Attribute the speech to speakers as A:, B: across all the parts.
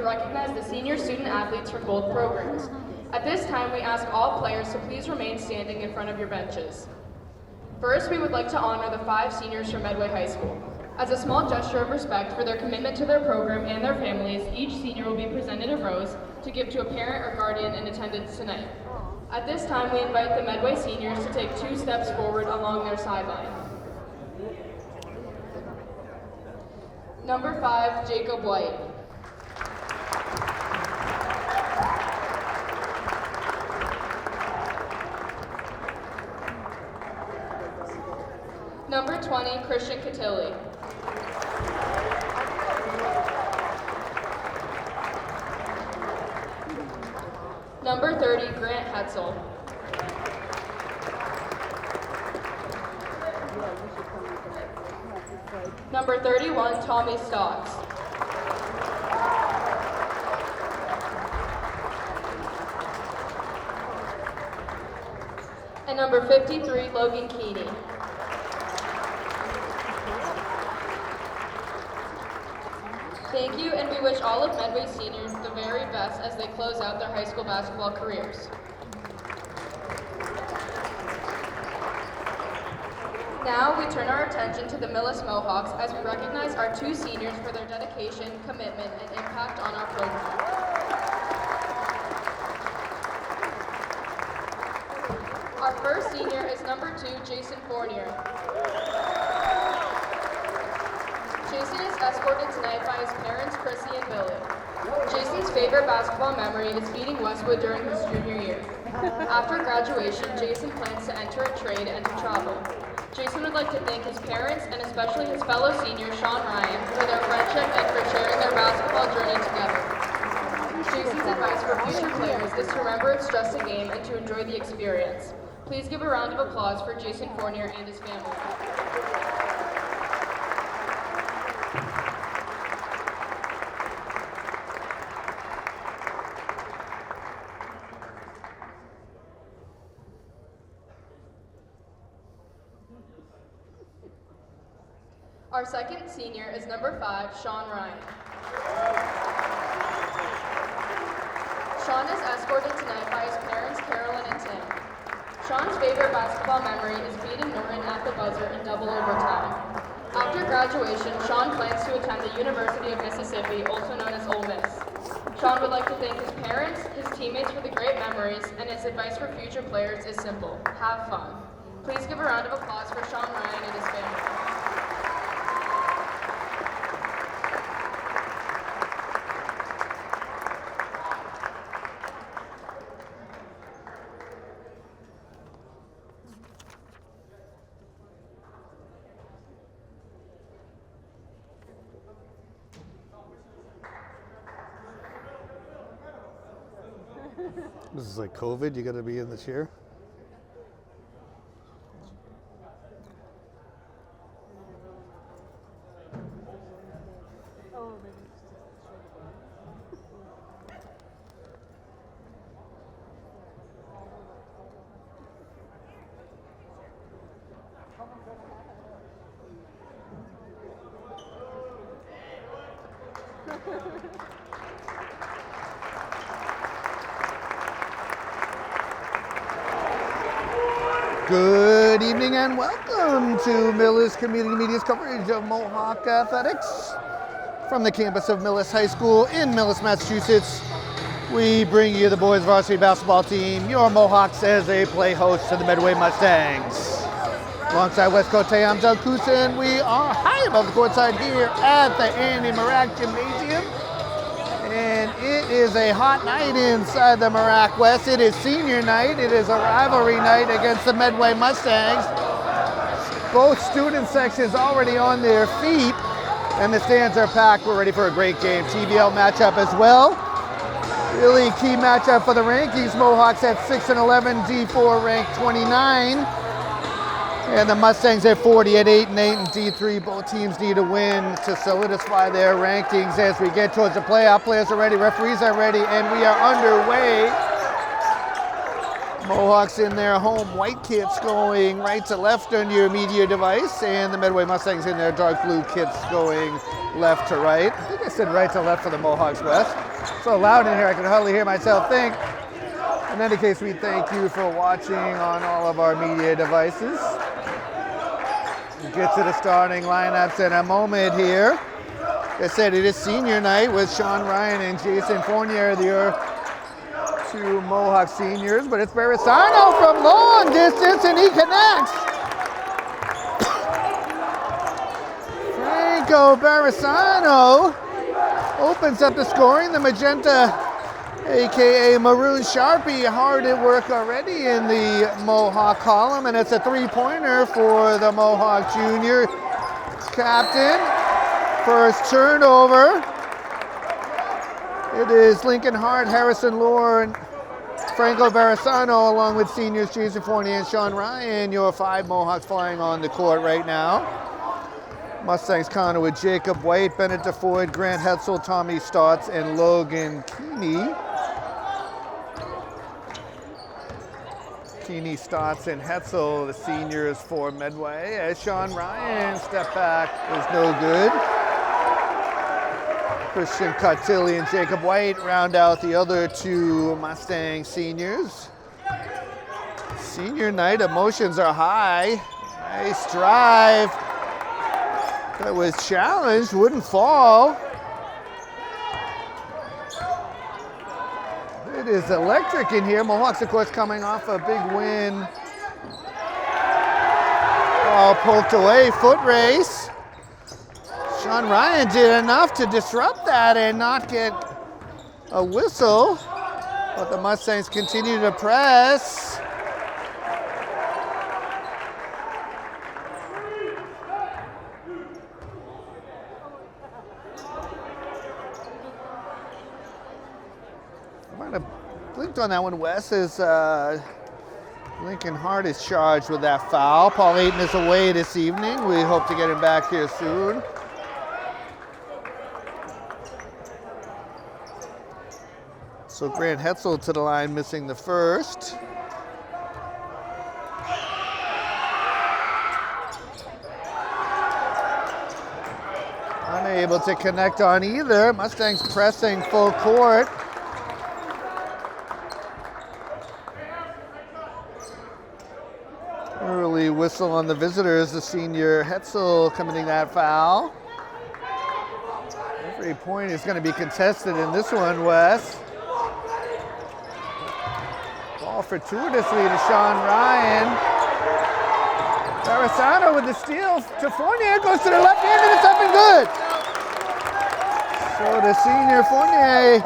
A: to recognize the senior student athletes from both programs. At this time, we ask all players to please remain standing in front of your benches. First, we would like to honor the 5 seniors from Medway High School. As a small gesture of respect for their commitment to their program and their families, each senior will be presented a rose to give to a parent or guardian in attendance tonight. At this time, we invite the Medway seniors to take 2 steps forward along their sideline. Number 5, Jacob White. Number 20, Christian Catilli. Number 30, Grant Hetzel. Number 31, Tommy Stocks. And number 53, Logan Keeney. Thank you, and we wish all of Medway seniors the very best as they close out their high school basketball careers. Now we turn our attention to the Millis Mohawks as we recognize our 2 seniors for their dedication, commitment, and impact on our program. Our first senior is number 2, Jason Fournier. Jason is escorted tonight by his parents, Chrissy and Billy. Jason's favorite basketball memory is beating Westwood during his junior year. After graduation, Jason plans to enter a trade and to travel. Jason would like to thank his parents and especially his fellow senior, Sean Ryan, for their friendship and for sharing their basketball journey together. Jason's advice for future players is to remember it's just a game and to enjoy the experience. Please give a round of applause for Jason Fournier and his family. Our second senior is number 5, Sean Ryan. Sean is escorted tonight by his parents, Carolyn and Tim. Sean's favorite basketball memory is beating Norton at the buzzer in double overtime. After graduation, Sean plans to attend the University of Mississippi, also known as Ole Miss. Sean would like to thank his parents, his teammates for the great memories, and his advice for future players is simple: have fun. Please give a round of applause for Sean Ryan and his family.
B: This is like COVID, you gotta be in the chair. Good evening and welcome to Millis Community Media's coverage of Mohawk Athletics. From the campus of Millis High School in Millis, Massachusetts, we bring you the boys varsity basketball team, your Mohawks, as they play host to the Medway Mustangs. Alongside West Coast, I'm Doug Kusin. We are high above the courtside here at the Andy Marak Gymnasium. And it is a hot night inside the Marak West. It is senior night. It is a rivalry night against the Medway Mustangs. Both student sections already on their feet, and the stands are packed. We're ready for a great game. TVL matchup as well. Really key matchup for the rankings. Mohawks at 6-11, D4 ranked 29. And the Mustangs at 40 at 8-8 and D3. Both teams need a win to solidify their rankings as we get towards the playoff. Players are ready, referees are ready, and we are underway. Mohawks in their home white kits going right to left on your media device, and the Medway Mustangs in their dark blue kits going left to right. I think I said right to left for the Mohawks West. So loud in here, I can hardly hear myself think. In any case, we thank you for watching on all of our media devices. We'll get to the starting lineups in a moment here. Like I said, it is senior night with Sean Ryan and Jason Fournier, the two Mohawk seniors, but it's Barisano from long distance, and he connects. Franco Barisano opens up the scoring. The magenta, aka Maroon Sharpie, hard at work already in the Mohawk column, and it's a three-pointer for the Mohawk junior captain. First turnover. It is Lincoln Hart, Harrison Lohr, and Franco Barisano, along with seniors Jason Fournier and Sean Ryan, your five Mohawks flying on the court right now. Mustangs counter with Jacob White, Bennett DeFoyd, Grant Hetzel, Tommy Stotts, and Logan Keeney. Keeney, Stotts, and Hetzel, the seniors for Medway, as Sean Ryan step back is no good. Christian Cotilli and Jacob White round out the other two Mustang seniors. Senior night, emotions are high. Nice drive. That was challenged, wouldn't fall. It is electric in here. Mohawks, of course, coming off a big win. All poked away, foot race. Sean Ryan did enough to disrupt that and not get a whistle, but the Mustangs continue to press. I might have blinked on that one, Wes, as Lincoln Hart is charged with that foul. Paul Ayton is away this evening. We hope to get him back here soon. So Grant Hetzel to the line, missing the first. Unable to connect on either. Mustangs pressing full court. Early whistle on the visitors, the senior Hetzel committing that foul. Every point is going to be contested in this one, Wes. Ball fortuitously to Sean Ryan. Barisano with the steal to Fournier, goes to the left hand, and it's up and good. So the senior Fournier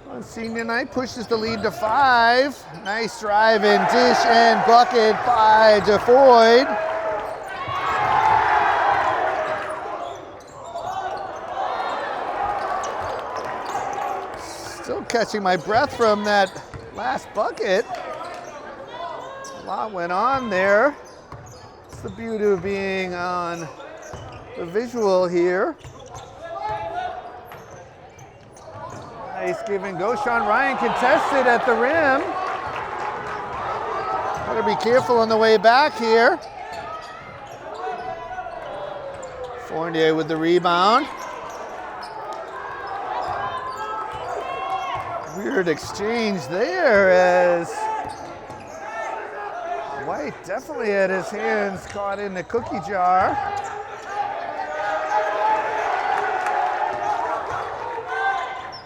B: on senior night pushes the lead to 5. Nice drive and dish and bucket by DeFoyd. Still catching my breath from that last bucket. A lot went on there. It's the beauty of being on the visual here. Nice give and go. Sean Ryan contested at the rim. Better be careful on the way back here. Fournier with the rebound. Weird exchange there as White definitely had his hands caught in the cookie jar.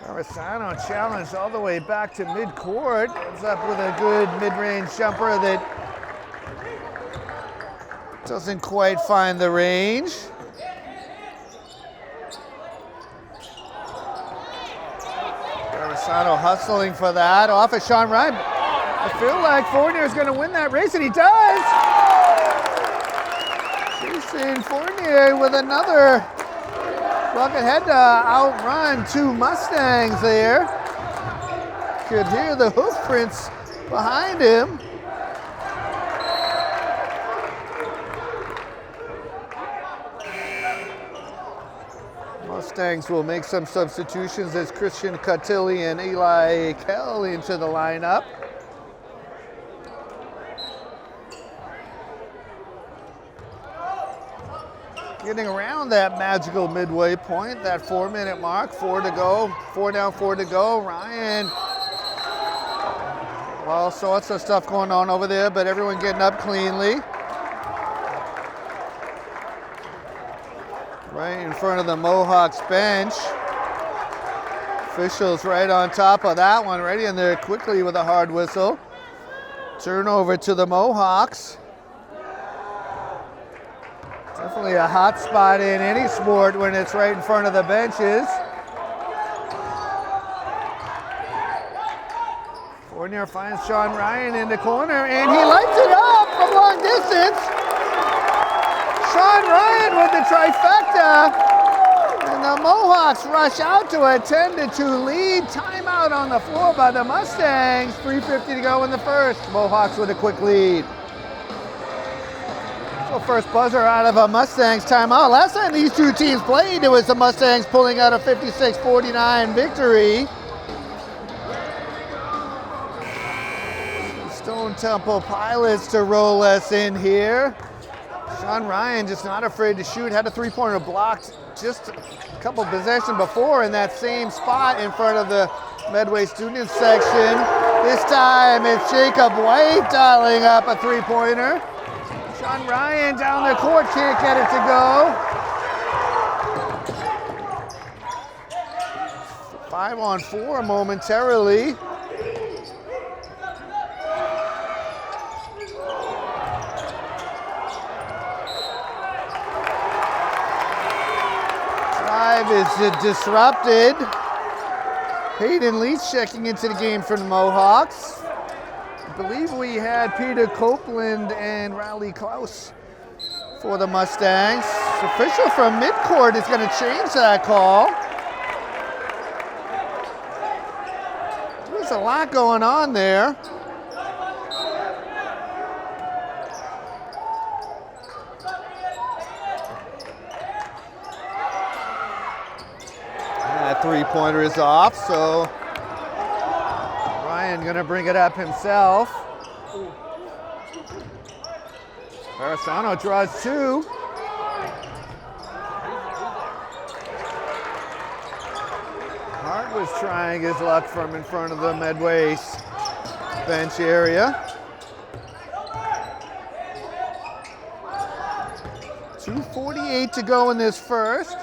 B: Barisano challenged all the way back to midcourt. Ends up with a good mid-range jumper that doesn't quite find the range. Barisano hustling for that. Off of Sean Ryan. I feel like Fournier is going to win that race, and he does. Jason Fournier with another bucket, had to outrun two Mustangs there. Could hear the hoof prints behind him. Mustangs will make some substitutions as Christian Cotilli and Eli Kell into the lineup. getting around that magical midway point, that 4-minute mark. 4 to go. 4 down, 4 to go. Ryan. All sorts of stuff going on over there, but everyone getting up cleanly. Right in front of the Mohawks bench. Officials right on top of that one, right in there quickly with a hard whistle. Turnover to the Mohawks. Definitely a hot spot in any sport when it's right in front of the benches. Fournier finds Sean Ryan in the corner, and he lights it up from long distance. Sean Ryan with the trifecta. And the Mohawks rush out to a 10-2 lead. Timeout on the floor by the Mustangs. 3:50 to go in the first. Mohawks with a quick lead. So first buzzer out of a Mustangs timeout. Last time these two teams played, it was the Mustangs pulling out a 56-49 victory. Stone Temple Pilots to roll us in here. Sean Ryan just not afraid to shoot. Had a three-pointer blocked just a couple possessions before in that same spot in front of the Medway student section. This time it's Jacob White dialing up a three-pointer. Sean Ryan down the court, can't get it to go. 5-on-4 momentarily. Drive is disrupted. Hayden Leach checking into the game for the Mohawks. I believe we had Peter Copeland and Riley Klaus for the Mustangs. Official from midcourt is going to change that call. There's a lot going on there. That three-pointer is off, so Ryan gonna bring it up himself. Arasano draws two. Hart was trying his luck from in front of the Medway bench area. 2:48 to go in this first.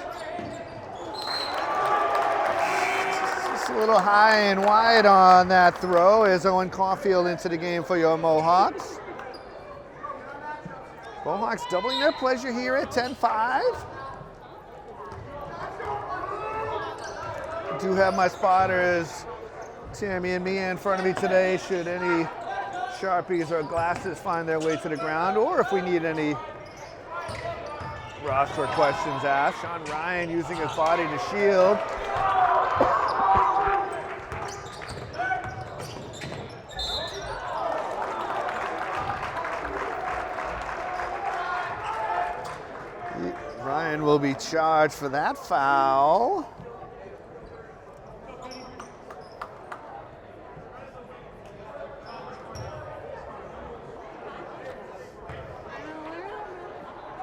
B: A little high and wide on that throw as Owen Caulfield into the game for your Mohawks. Mohawks doubling their pleasure here at 10-5. I do have my spotters, Tammy and Mia, in front of me today should any Sharpies or glasses find their way to the ground, or if we need any roster questions asked. Sean Ryan using his body to shield. Ryan will be charged for that foul.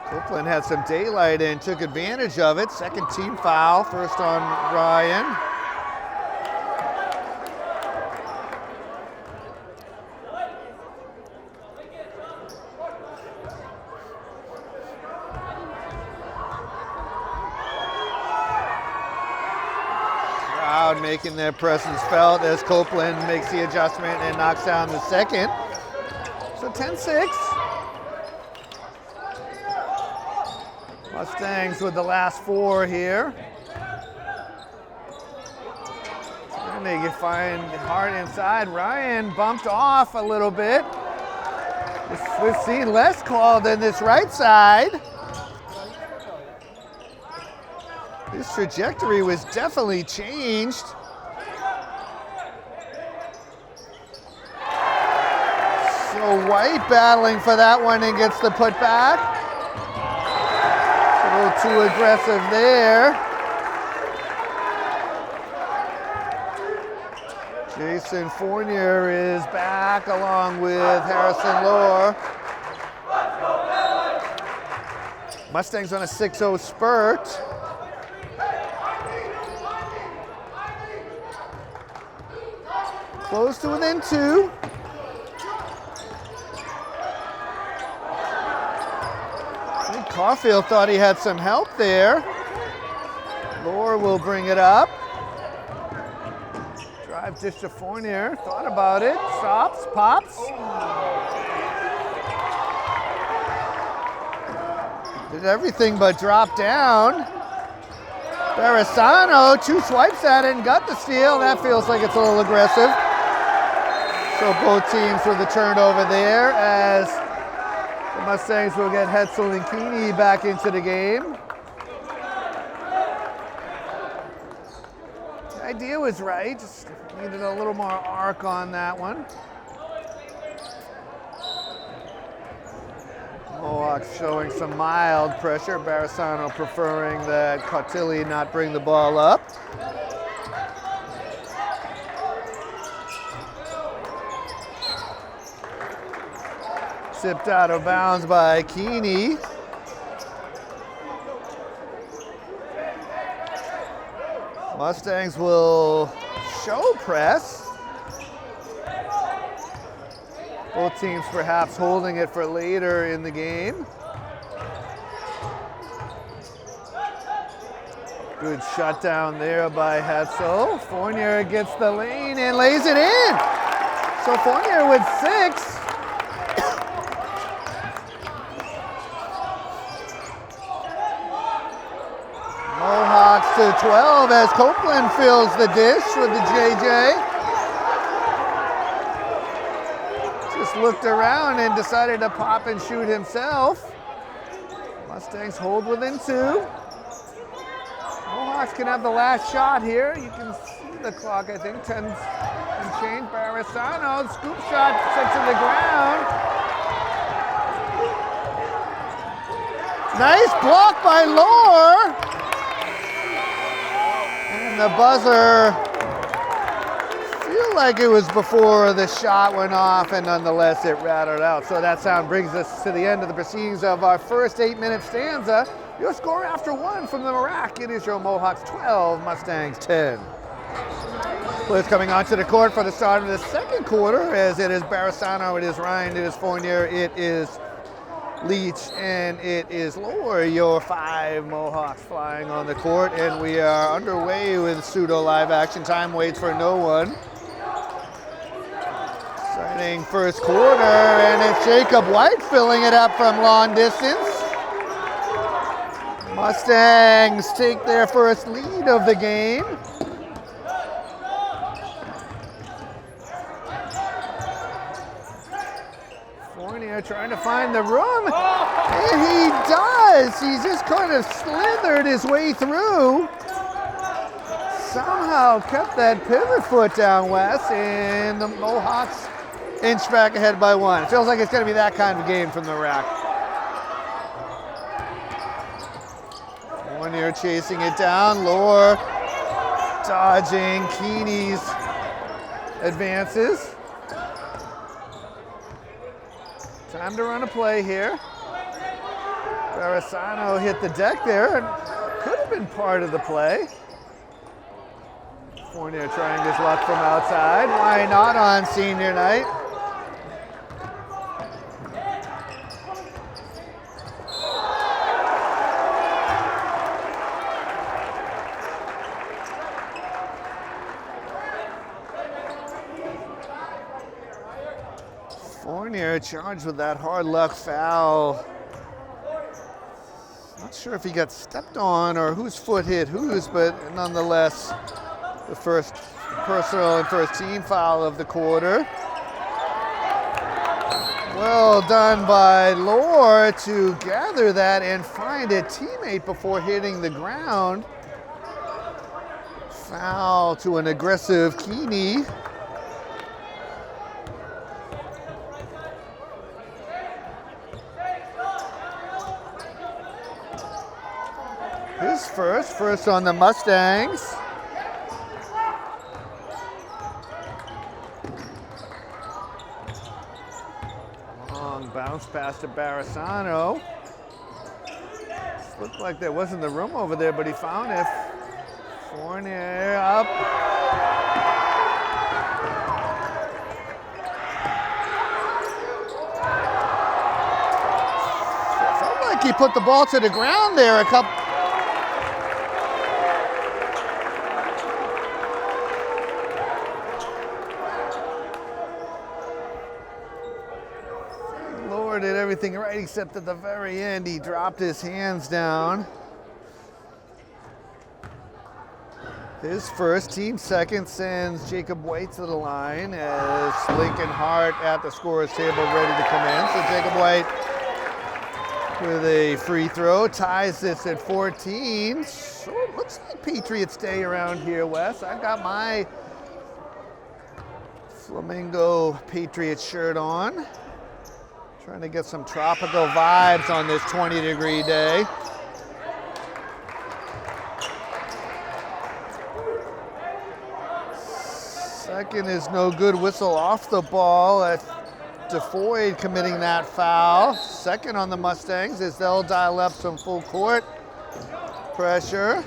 B: Copeland had some daylight and took advantage of it. Second team foul, first on Ryan. Crowd making their presence felt as Copeland makes the adjustment and knocks down the second. So 10-6. Mustangs with the last four here. And they can find Hart inside. Ryan bumped off a little bit. We've seen less call than this right side. His trajectory was definitely changed. So White battling for that one and gets the putback. A little too aggressive there. Jason Fournier is back along with Harrison Lohr. Mustangs on a 6-0 spurt. Close to within 2. I think Caulfield thought he had some help there. Lohr will bring it up. Drive dish to Fournier. Thought about it. Stops, pops. Did everything but drop down. Barisano, 2 swipes at it and got the steal. That feels like it's a little aggressive. So both teams with the turnover there, as the Mustangs will get Hetzel and Keeney back into the game. The idea was right, just needed a little more arc on that one. Mohawks showing some mild pressure. Barisano preferring that Cautilli not bring the ball up. Sipped out of bounds by Keeney. Mustangs will show press. Both teams perhaps holding it for later in the game. Good shutdown there by Hetzel. Fournier gets the lane and lays it in. So Fournier with 6. Mohawks to 12 as Copeland fills the dish with the JJ. Just looked around and decided to pop and shoot himself. Mustangs hold within 2. Mohawks can have the last shot here. You can see the clock, I think, 10 and change. Barisano, scoop shot, sent to the ground. Nice block by Lohr. And the buzzer, feel like it was before the shot went off, and nonetheless it rattled out. So that sound brings us to the end of the proceedings of our first 8-minute stanza. Your score after 1 from the Marac, it is your Mohawks 12, Mustangs 10. Players coming onto the court for the start of the second quarter, as it is Barisano, it is Ryan, it is Fournier, it is Leach, and it is Lohr, your 5 Mohawks flying on the court, and we are underway with pseudo live action. Time waits for no one. Exciting first quarter, and it's Jacob White filling it up from long distance. Mustangs take their first lead of the game. Fournier trying to find the room, and he does. He just kind of slithered his way through. Somehow kept that pivot foot down, Wes, and the Mohawks inch back ahead by 1. Feels like it's going to be that kind of game from the rack. Fournier chasing it down. Lohr dodging Keeney's advances. Time to run a play here. Barisano hit the deck there and could have been part of the play. Fournier trying his luck from outside. Why not on senior night? Fournier charged with that hard luck foul. Not sure if he got stepped on or whose foot hit whose, but nonetheless, the first personal and first team foul of the quarter. Well done by Lohr to gather that and find a teammate before hitting the ground. Foul to an aggressive Keeney. His first on the Mustangs. Long bounce pass to Barisano. Looked like there wasn't the room over there, but he found it. Fournier up. Felt like he put the ball to the ground there a couple. Lord did everything right except at the very end he dropped his hands down. His first, team second, sends Jacob White to the line as Lincoln Hart at the scorer's table ready to come in. So Jacob White with a free throw ties this at 14. So it looks like Patriots Day around here, Wes. I've got my Flamingo Patriots shirt on. Trying to get some tropical vibes on this 20-degree day. Second is no good, whistle off the ball at DeFoyd committing that foul. Second on the Mustangs as they'll dial up some full court pressure.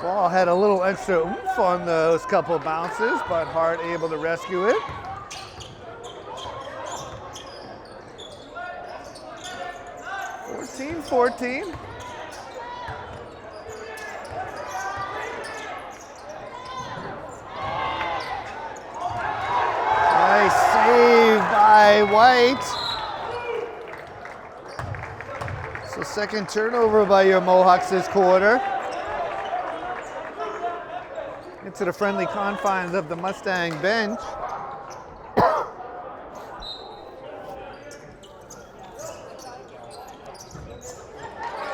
B: Ball had a little extra oomph on those couple bounces, but Hart able to rescue it. Fourteen. Nice save by White. So second turnover by your Mohawks this quarter. Into the friendly confines of the Mustang bench.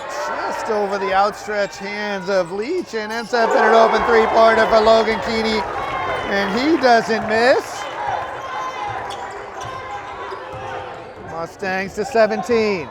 B: Just over the outstretched hands of Leach and ends up in an open three-pointer for Logan Keeney, and he doesn't miss. Mustangs to 17.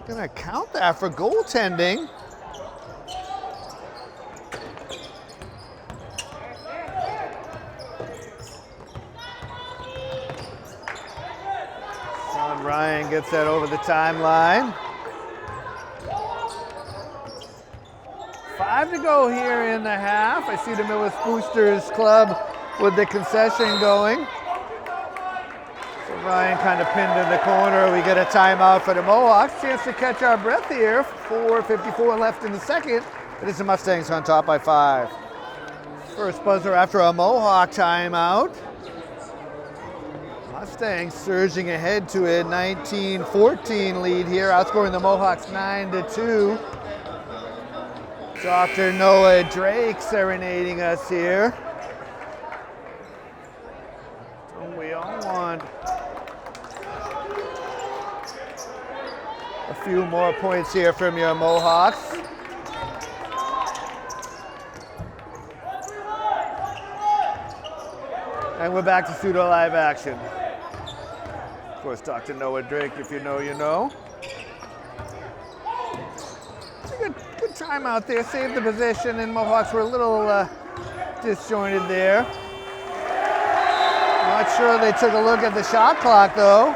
B: Gonna count that for goaltending. Sean Ryan gets that over the timeline. 5 to go here in the half. I see the Millis Boosters Club with the concession going. Ryan kind of pinned in the corner. We get a timeout for the Mohawks. Chance to catch our breath here. 4:54 left in the second. It is the Mustangs on top by 5. First buzzer after a Mohawk timeout. Mustangs surging ahead to a 19-14 lead here, outscoring the Mohawks 9-2. Dr. Noah Drake serenading us here. Don't we all want a few more points here from your Mohawks. And we're back to pseudo live action. Of course, Dr. Noah Drake, if you know, you know. It's a good time out there, saved the possession, and Mohawks were a little disjointed there. Not sure they took a look at the shot clock though.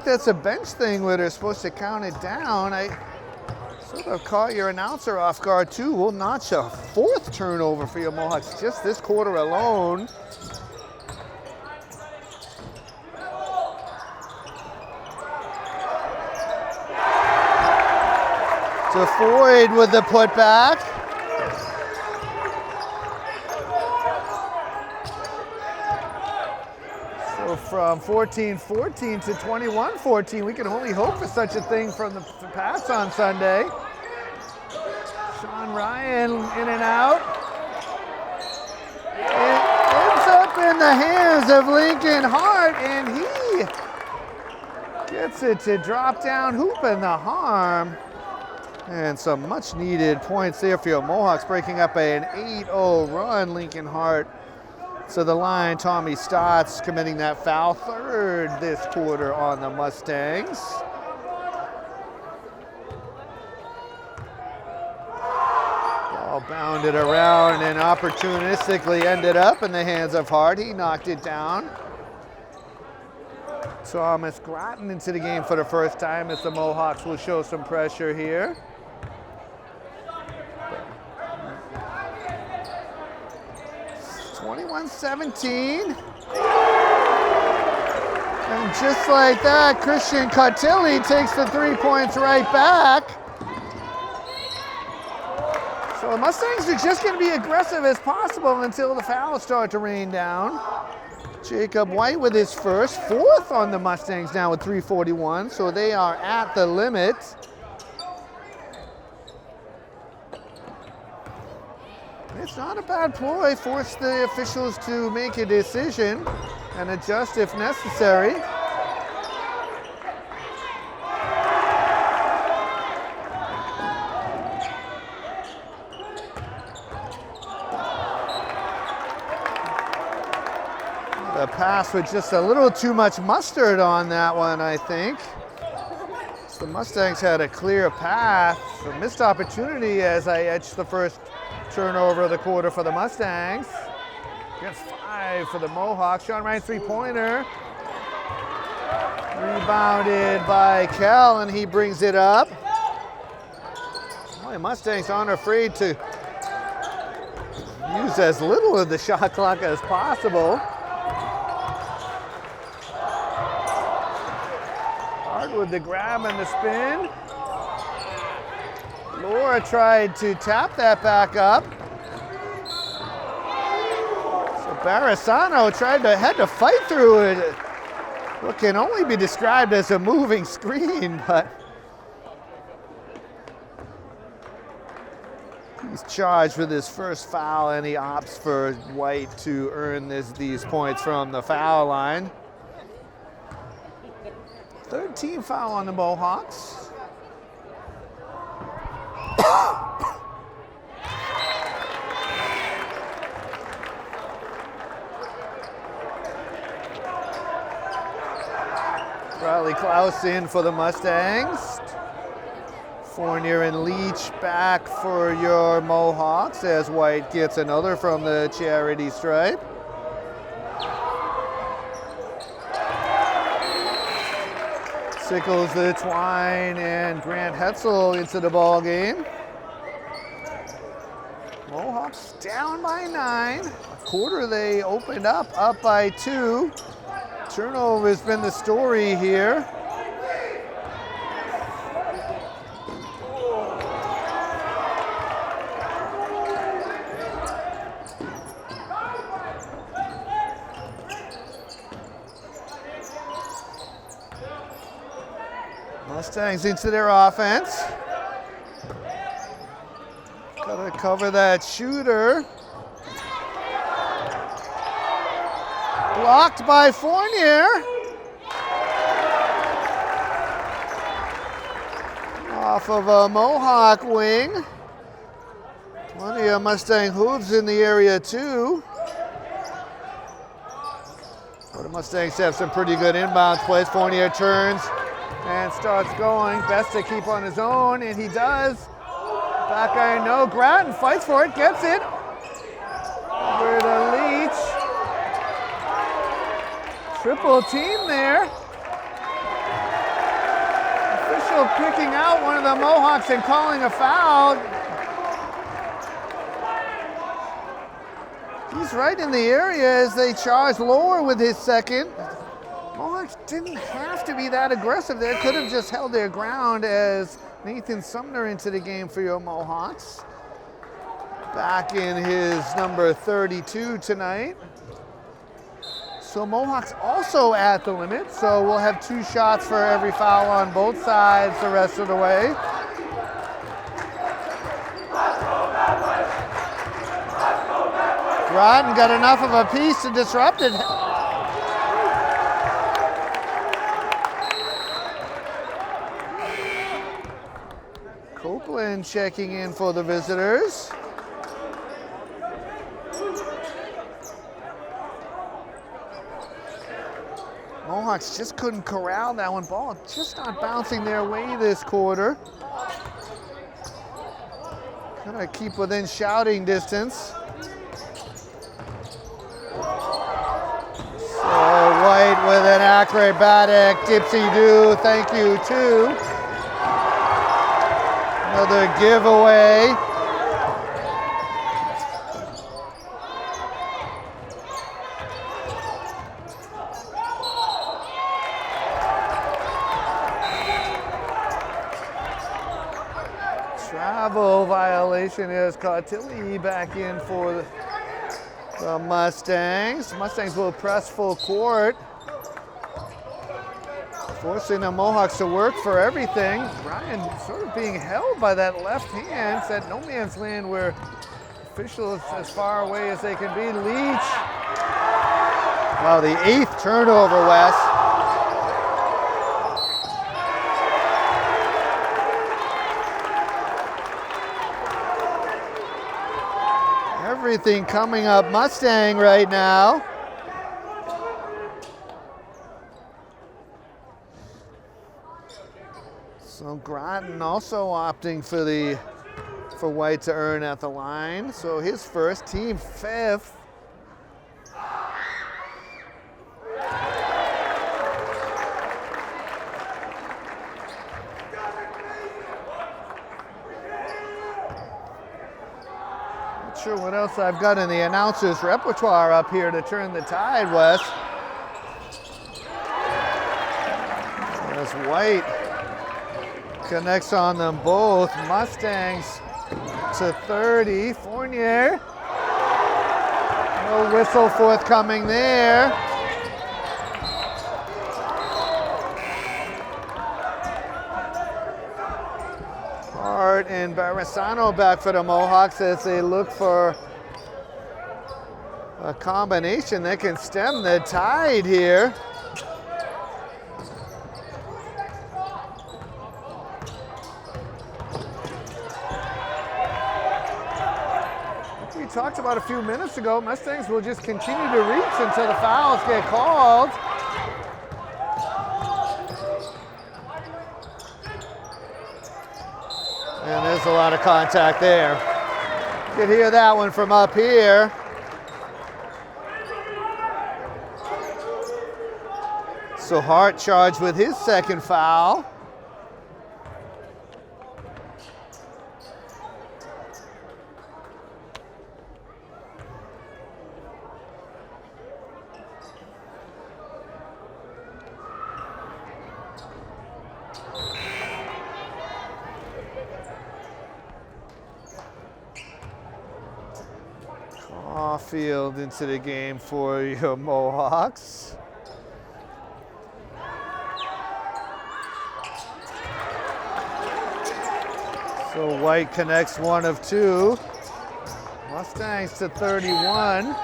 B: That's a bench thing where they're supposed to count it down. I sort of caught your announcer off guard too. We'll notch a 4th turnover for your Mohawks just this quarter alone. DeFoyd with the putback. From 14-14 to 21-14, we can only hope for such a thing from the Pats on Sunday. Sean Ryan in and out. in the hands of Lincoln Hart, and he gets it to drop down, hoop in the harm. And some much needed points there for your Mohawks, breaking up an 8-0 run. Lincoln Hart to the line. Tommy Stotts committing that foul, third this quarter on the Mustangs. Ball bounded around and opportunistically ended up in the hands of Hart. He knocked it down. Thomas Grattan into the game for the first time as the Mohawks will show some pressure here. 21-17. And just like that, Christian Cotilli takes the 3 points right back. So the Mustangs are just going to be aggressive as possible until the fouls start to rain down. Jacob White with his fourth on the Mustangs now with 3:41, so they are at the limit. It's not a bad ploy. Force the officials to make a decision and adjust if necessary. The pass with just a little too much mustard on that one, I think. So the Mustangs had a clear path. A missed opportunity as I edged the first turnover of the quarter for the Mustangs. Gets 5 for the Mohawks. Sean Ryan three-pointer. Rebounded by Kell, and he brings it up. Boy, the Mustangs aren't afraid to use as little of the shot clock as possible. Hard with the grab and the spin. Laura tried to tap that back up. So Barisano had to fight through it. What can only be described as a moving screen, but he's charged with his first foul, and he opts for White to earn these points from the foul line. 13 foul on the Mohawks. Riley Klaus in for the Mustangs. Fournier and Leach back for your Mohawks as White gets another from the charity stripe. Sickles the Twine and Grant Hetzel into the ball game. Mohawks down by 9. A quarter they opened up by 2. Turnover has been the story here. Mustangs into their offense. Gotta cover that shooter. Blocked by Fournier. Off of a Mohawk wing. Plenty of Mustang hooves in the area too. But the Mustangs have some pretty good inbound plays. Fournier turns and starts going. Best to keep on his own, and he does. Back iron, no. Grattan fights for it, gets it. Over to Leach. Triple team there. Official picking out one of the Mohawks and calling a foul. He's right in the area as they charge Lower with his second. Mohawks didn't have to be that aggressive there. Could have just held their ground as Nathan Sumner into the game for your Mohawks. Back in his number 32 tonight. So Mohawks also at the limit, so we'll have 2 shots for every foul on both sides the rest of the way. Groton got enough of a piece to disrupt it. Copeland checking in for the visitors. Mohawks just couldn't corral that one. Ball just not bouncing their way this quarter. Gotta keep within shouting distance. So White with an acrobatic dipsy-do, thank you too. Another giveaway. Travel violation is Cartilli back in for the Mustangs. Mustangs will press full court, forcing the Mohawks to work for everything. Ryan sort of being held by that left hand. It's that no man's land where officials as far away as they can be. Leach. Wow, the 8th turnover, Wes. Everything coming up Mustang right now. So Groton also opting for White to earn at the line. So his first, team 5th. Not sure what else I've got in the announcer's repertoire up here to turn the tide, Wes. As White connects on them both. Mustangs to 30. Fournier. No whistle forthcoming there. Hart and Barisano back for the Mohawks as they look for a combination that can stem the tide here. Talked about a few minutes ago, Mustangs will just continue to reach until the fouls get called. And there's a lot of contact there. You can hear that one from up here. So Hart charged with his second foul. Field into the game for your Mohawks. So White connects 1 of 2. Mustangs to 31.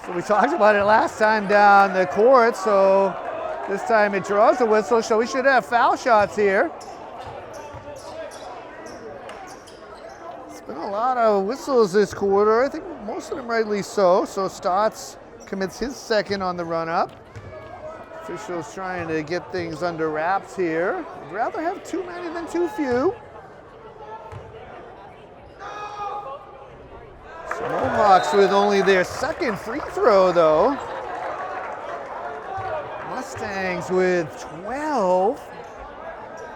B: So we talked about it last time down the court, so this time it draws the whistle, so we should have foul shots here. Been a lot of whistles this quarter. I think most of them rightly so. So Stotts commits his second on the run-up. Officials trying to get things under wraps here. I'd rather have too many than too few. So Mohawks with only their second free throw though. Mustangs with 12.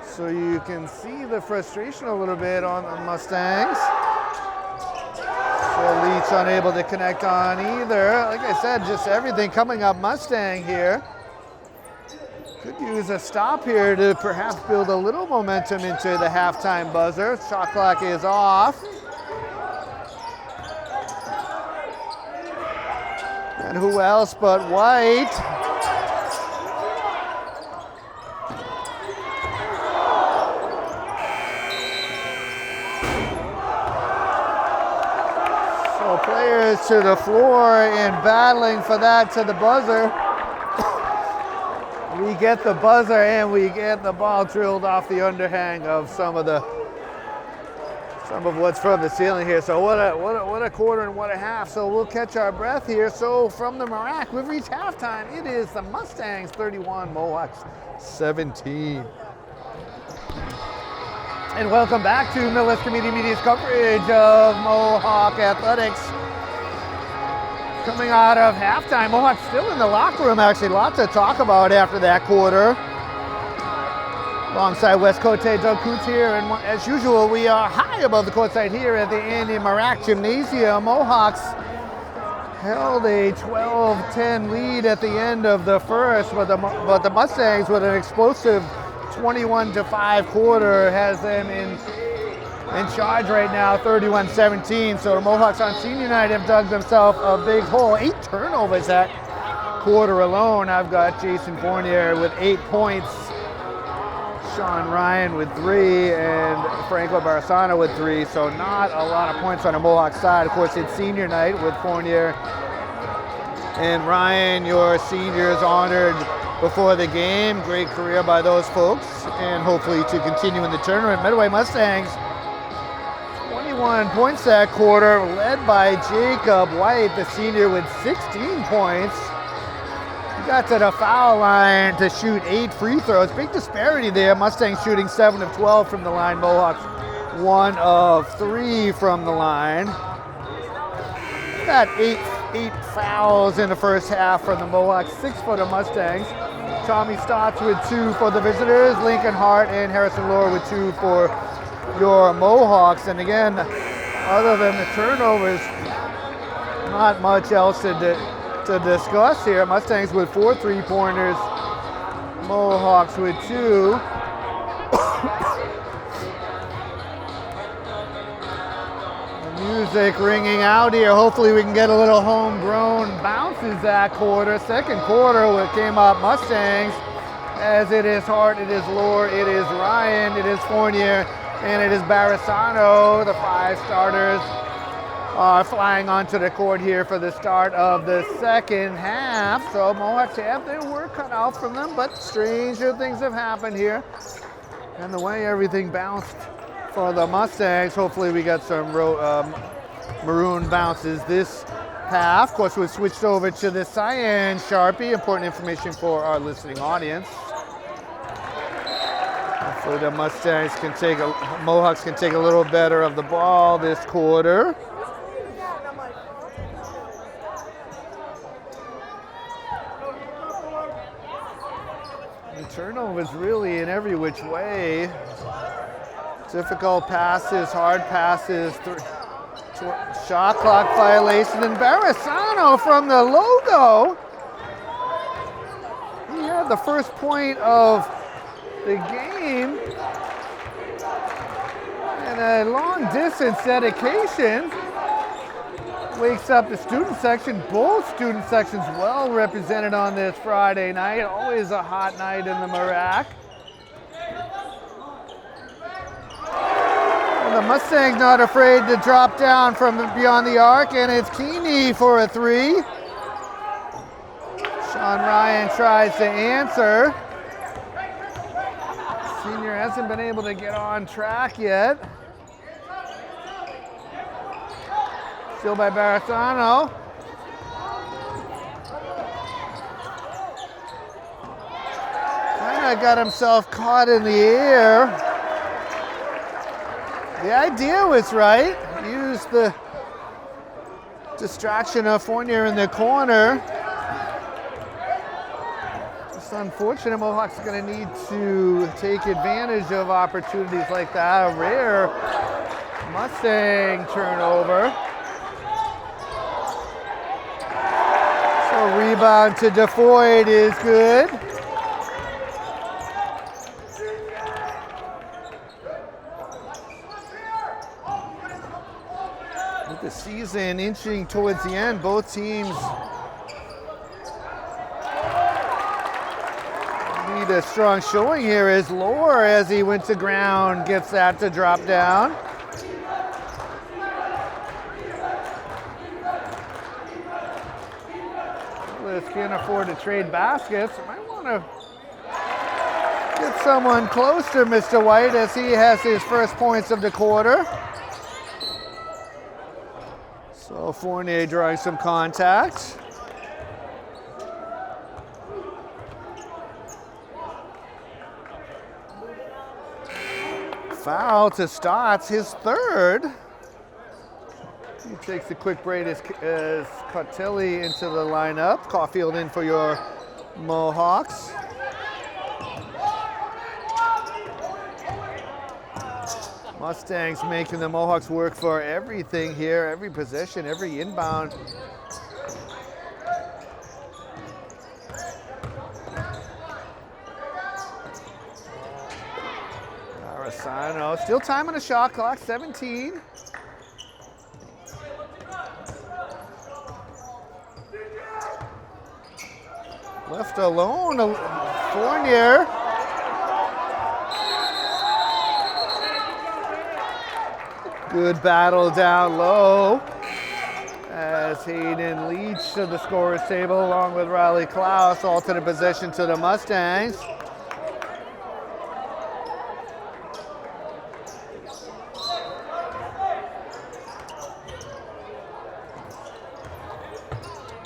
B: So you can see the frustration a little bit on the Mustangs. So Leach unable to connect on either. Like I said, just everything coming up Mustang here. Could use a stop here to perhaps build a little momentum into the halftime buzzer. Shot clock is off. And who else but White? Players to the floor and battling for that to the buzzer. We get the buzzer and we get the ball drilled off the underhang of some of what's from the ceiling here. So what a quarter and what a half. So we'll catch our breath here. So from the Mirac, we've reached halftime. It is the Mustangs 31, Mohawks 17. And welcome back to Millis Community Media's coverage of Mohawk Athletics. Coming out of halftime, Mohawks still in the locker room, actually. Lots to talk about after that quarter. Alongside West Cote, Doug Coots here, and as usual, we are high above the courtside here at the Andy Mirac Gymnasium. Mohawks held a 12-10 lead at the end of the first, but the Mustangs, with an explosive 21-5 quarter, has them in charge right now, 31-17. So the Mohawks on senior night have dug themselves a big hole. 8 turnovers that quarter alone. I've got Jason Fournier with 8 points, Sean Ryan with 3, and Franco Barisano with 3. So not a lot of points on the Mohawk side. Of course, it's senior night with Fournier and Ryan, your seniors, honored before the game. Great career by those folks, and hopefully to continue in the tournament. Medway Mustangs, 21 points that quarter, led by Jacob White, the senior, with 16 points. He got to the foul line to shoot 8 free throws. Big disparity there. Mustangs shooting 7 of 12 from the line. Mohawks 1 of 3 from the line. Got 8 fouls in the first half from the Mohawks, 6 for the Mustangs. Tommy Stotts with 2 for the visitors. Lincoln Hart and Harrison Lohr with 2 for your Mohawks. And again, other than the turnovers, not much else to discuss here. Mustangs with 4 3-pointers, Mohawks with 2. Music ringing out here. Hopefully we can get a little homegrown bounces that quarter. Second quarter, what came up Mustangs, as it is Hart, it is Lohr, it is Ryan, it is Fournier, and it is Barisano. The 5 starters are flying onto the court here for the start of the second half. So Mohawks have their work cut out from them, but stranger things have happened here. And the way everything bounced for the Mustangs, hopefully we got some maroon bounces this half. Of course, we switched over to the cyan Sharpie. Important information for our listening audience. Hopefully the Mustangs Mohawks can take a little better of the ball this quarter. The turnovers really in every which way. Difficult passes, hard passes, shot clock violation, and Barisano from the logo. He had the first point of the game and a long distance dedication. Wakes up the student section. Both student sections well represented on this Friday night. Always a hot night in the Mirac. The Mustangs not afraid to drop down from beyond the arc, and it's Keeney for a 3. Sean Ryan tries to answer. Senior hasn't been able to get on track yet. Still by Barisano. Kind of got himself caught in the air. The idea was right. Use the distraction of Fournier in the corner. It's unfortunate. Mohawks are going to need to take advantage of opportunities like that. A rare Mustang turnover. So rebound to DeFoyd is good. With the season inching towards the end, both teams need a strong showing here as Lohr, as he went to ground, gets that to drop down. Millis can't afford to trade baskets. Might want to get someone close to Mr. White as he has his first points of the quarter. So Fournier drawing some contact. Foul to Stotts, his third. He takes a quick break as Cotilli into the lineup. Caulfield in for your Mohawks. Mustangs making the Mohawks work for everything here, every possession, every inbound. Arasano, still time on the shot clock, 17. Left alone, Fournier. Good battle down low as Hayden Leach to the scorer's table along with Riley Klaus, alternate possession to the Mustangs.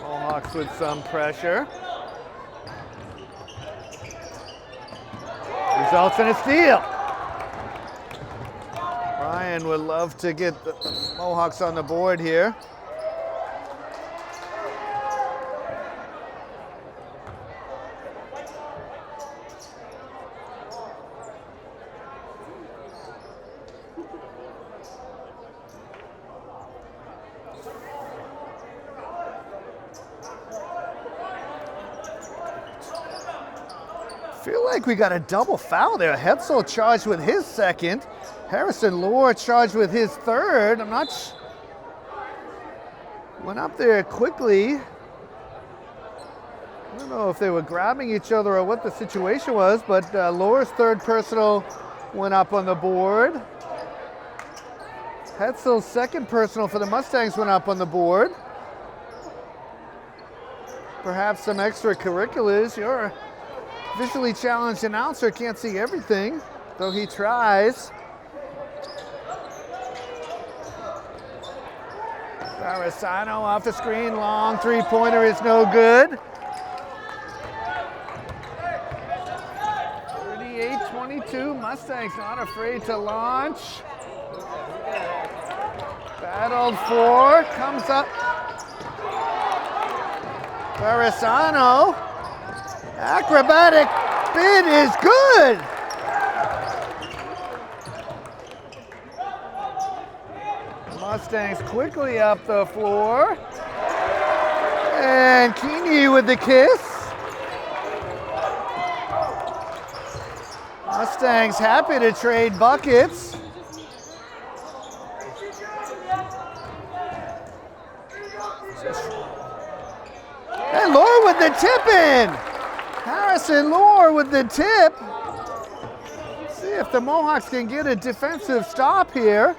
B: Mohawks with some pressure. Results in a steal. Ryan would love to get the Mohawks on the board here. Feel like we got a double foul there. Hetzel charged with his second. Harrison Lohr charged with his third. I'm not went up there quickly. I don't know if they were grabbing each other or what the situation was, but Lohr's third personal went up on the board. Hetzel's second personal for the Mustangs went up on the board. Perhaps some extracurriculars. Your visually challenged announcer can't see everything, though he tries. Arasano off the screen, long three-pointer is no good. 38-22, Mustangs not afraid to launch. Battled for, comes up. Arasano, acrobatic bid is good. Mustangs quickly up the floor. And Keeney with the kiss. Mustangs happy to trade buckets. And Lohr with the tip in. Harrison Lohr with the tip. Let's see if the Mohawks can get a defensive stop here.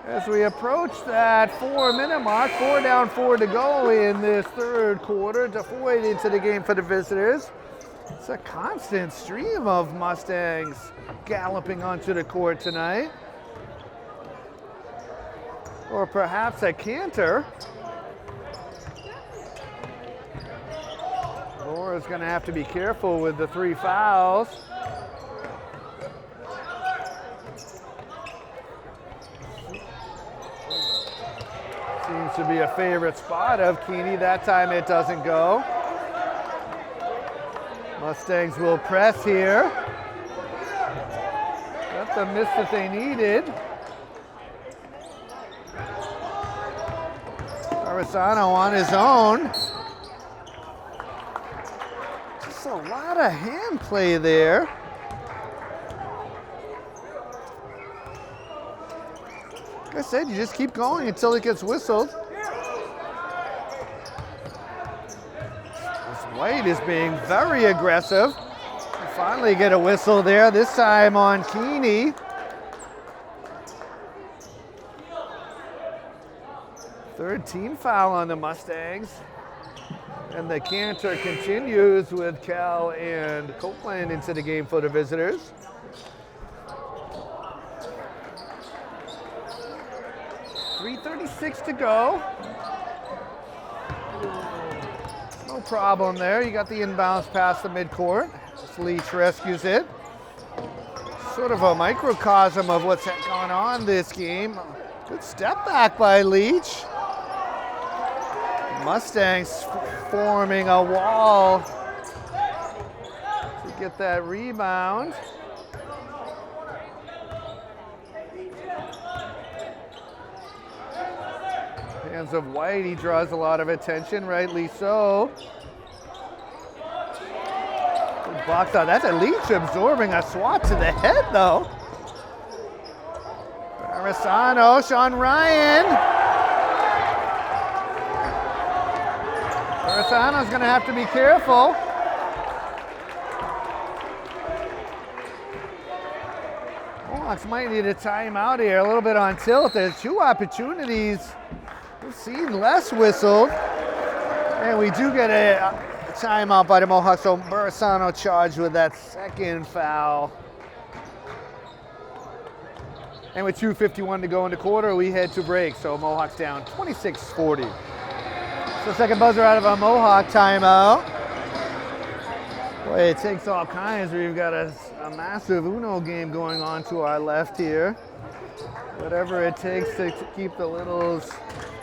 B: As we approach that 4-minute mark, 4 down, 4 to go in this third quarter. DeFoy into the game for the visitors. It's a constant stream of Mustangs galloping onto the court tonight. Or perhaps a canter. Laura's going to have to be careful with the 3 fouls. Seems to be a favorite spot of Keeney. That time it doesn't go. Mustangs will press here. Got the miss that they needed. Arasano on his own. Just a lot of hand play there. Like I said, you just keep going until it gets whistled. This White is being very aggressive. We finally get a whistle there, this time on Keeney. Third team foul on the Mustangs. And the canter continues with Cal and Copeland into the game for the visitors. .336 to go. No problem there. You got the inbounds past the midcourt. Leach rescues it. Sort of a microcosm of what's going on this game. Good step back by Leach. Mustangs forming a wall to get that rebound. Hands of White, he draws a lot of attention, rightly so. Good box out. That's a Leach absorbing a swat to the head, though. Barisano, Sean Ryan. Barisano's going to have to be careful. Mohawks might need a timeout here, a little bit on tilt. There's 2 opportunities. We've seen less whistled. And we do get a timeout by the Mohawks, so Barisano charged with that second foul. And with 2:51 to go in the quarter, we head to break, so Mohawks down 26-40. So second buzzer out of a Mohawk timeout. Boy, it takes all kinds. We've got a massive Uno game going on to our left here. Whatever it takes to keep the Littles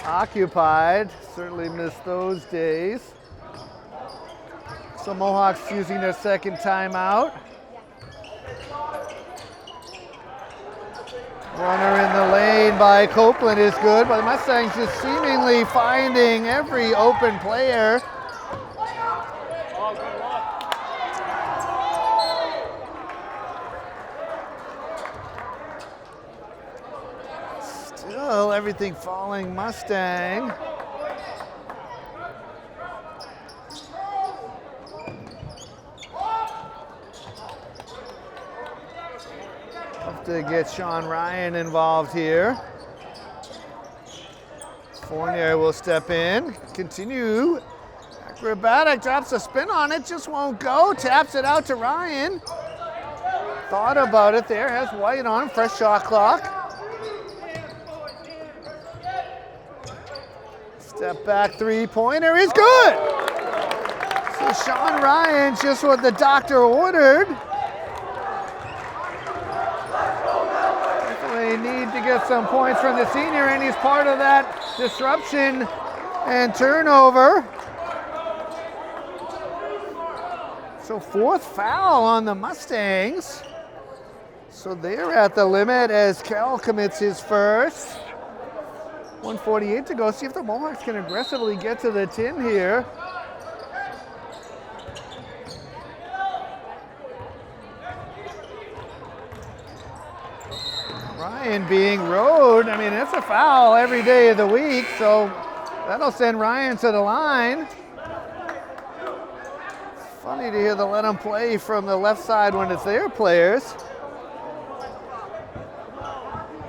B: occupied. Certainly miss those days. So Mohawks using their second timeout. Runner in the lane by Copeland is good, but the Mustangs just seemingly finding every open player. Still everything falling Mustang. To get Sean Ryan involved here. Fournier will step in, continue. Acrobatic, drops a spin on it, just won't go. Taps it out to Ryan. Thought about it there, has White on, fresh shot clock. Step back three-pointer is good. So Sean Ryan, just what the doctor ordered. They need to get some points from the senior, and he's part of that disruption and turnover. So 4th foul on the Mustangs. So they're at the limit as Cal commits his first. 1:48 to go. See if the Mohawks can aggressively get to the tin here. Ryan being rode, I mean, it's a foul every day of the week, so that'll send Ryan to the line. Funny to hear the let them play from the left side when it's their players.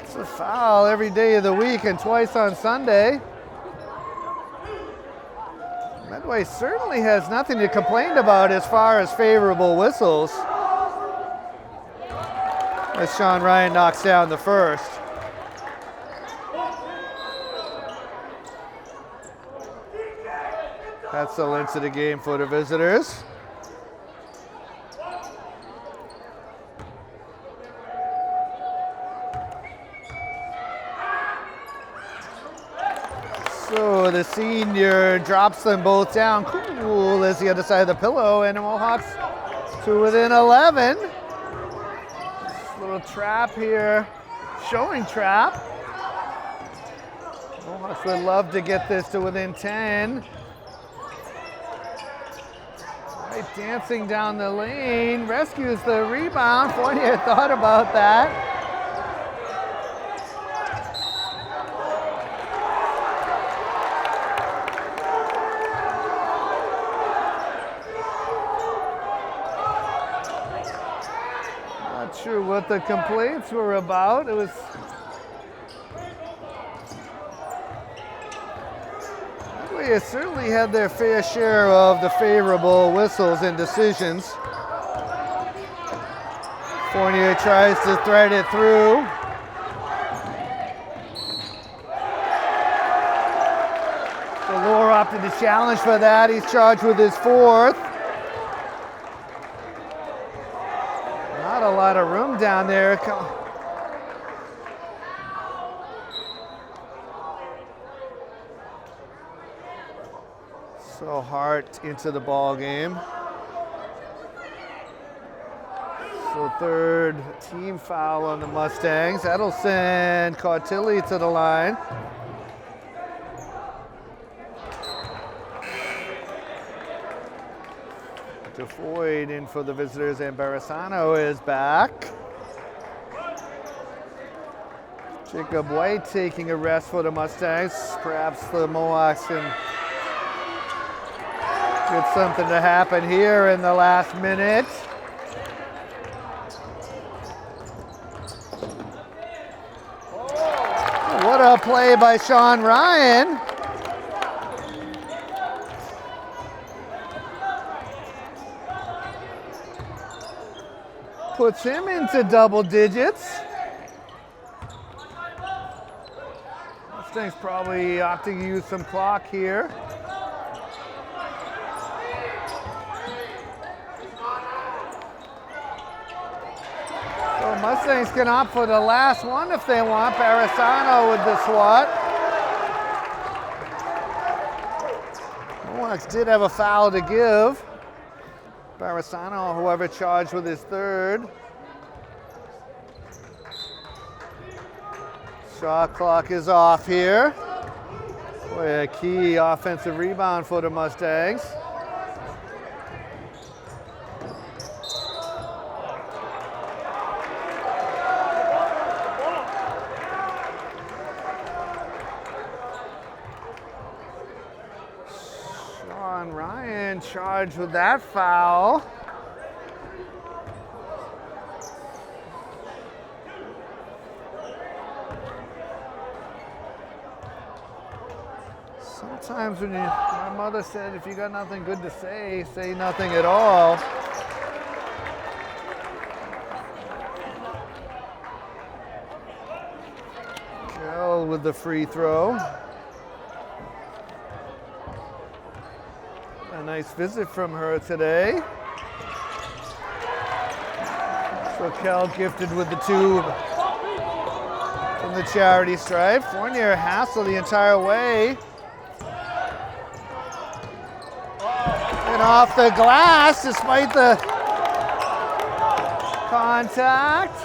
B: It's a foul every day of the week and twice on Sunday. Medway certainly has nothing to complain about as far as favorable whistles. As Sean Ryan knocks down the first. Hetzel into the game for the visitors. So the senior drops them both down. Cool as the other side of the pillow, and the Mohawks to within 11. Little trap here, showing trap. Mohawks would love to get this to within 10. Right, dancing down the lane, rescues the rebound. Fournier thought about that. Sure what the complaints were about. It Medway has certainly had their fair share of the favorable whistles and decisions. Fournier tries to thread it through. Delore opted to challenge for that. He's charged with his fourth. Not a lot of room down there. So Hart into the ball game. So third team foul on the Mustangs. That'll send Cartilli to the line. DeFoyd in for the visitors, and Barisano is back. Jacob White taking a rest for the Mustangs. Perhaps the Mohawks can get something to happen here in the last minute. What a play by Sean Ryan. Puts him into double digits. Mustangs probably opting to use some clock here. So Mustangs can opt for the last one if they want. Barisano with the swat. Mohawks did have a foul to give. Barisano, however, charged with his third. Shot clock is off here. Boy, a key offensive rebound for the Mustangs. Sean Ryan charged with that foul. Sometimes when my mother said, if you got nothing good to say, say nothing at all. Kell with the free throw. A nice visit from her today. So Kell gifted with the two from the charity stripe. Fournier hassled the entire way. And off the glass, despite the contact.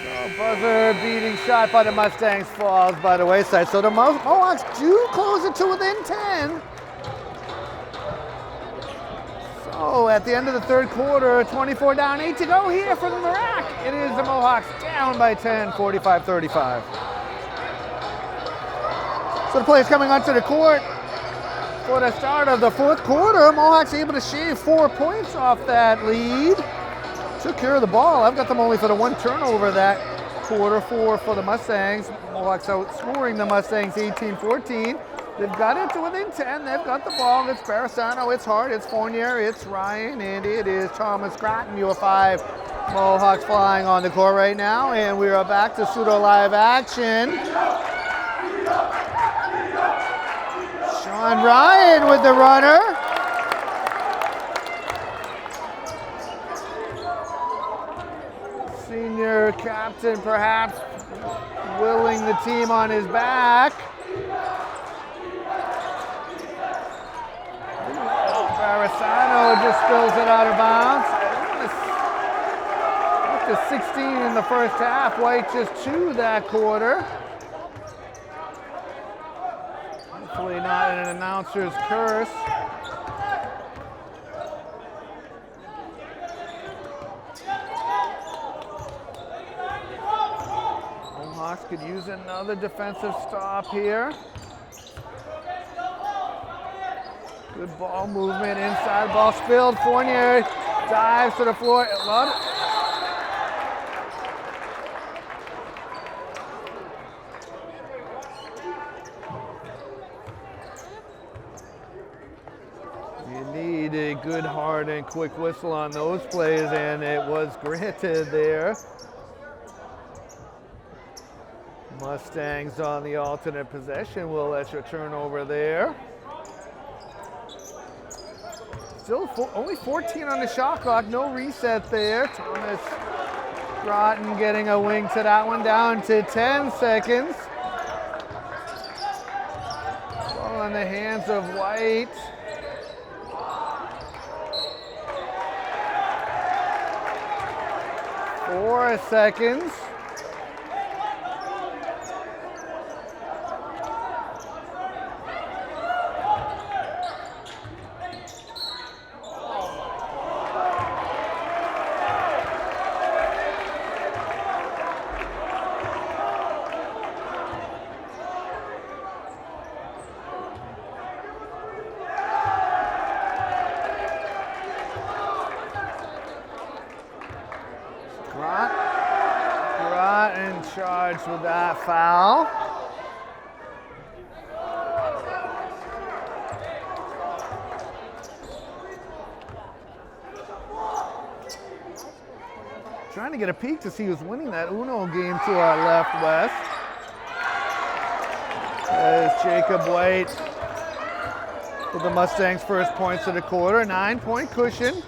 B: So buzzer beating shot by the Mustangs falls by the wayside. So the Mohawks do close it to within 10. So at the end of the third quarter, 24 down, 8 to go here from the rack. It is the Mohawks down by 10, 45-35. So the players coming onto the court for the start of the fourth quarter. Mohawks able to shave 4 points off that lead. Took care of the ball. I've got them only for the one turnover that quarter, 4 for the Mustangs. Mohawks outscoring the Mustangs 18-14. They've got it to within 10. They've got the ball. It's Barisano, it's Hart, it's Fournier, it's Ryan, and it is Thomas Gratton, your 5 Mohawks flying on the court right now. And we are back to pseudo live action. Sean Ryan with the runner. Senior captain perhaps willing the team on his back. Barisano just spills it out of bounds. Up to 16 in the first half. White just 2 that quarter. Hopefully not an announcer's curse. Mohawks could use another defensive stop here. Good ball movement inside, ball spilled. Fournier dives to the floor. Love it. good, hard, and quick whistle on those plays, and it was granted there. Mustangs on the alternate possession will let you turn over there. Still only 14 on the shot clock, no reset there. Thomas Groton getting a wing to that one, down to 10 seconds. Ball in the hands of White. Four seconds. Groton charged with that foul. Trying to get a peek to see who's winning that Uno game to our left, West. As Jacob White with the Mustangs' first points of the quarter, 9-point cushion.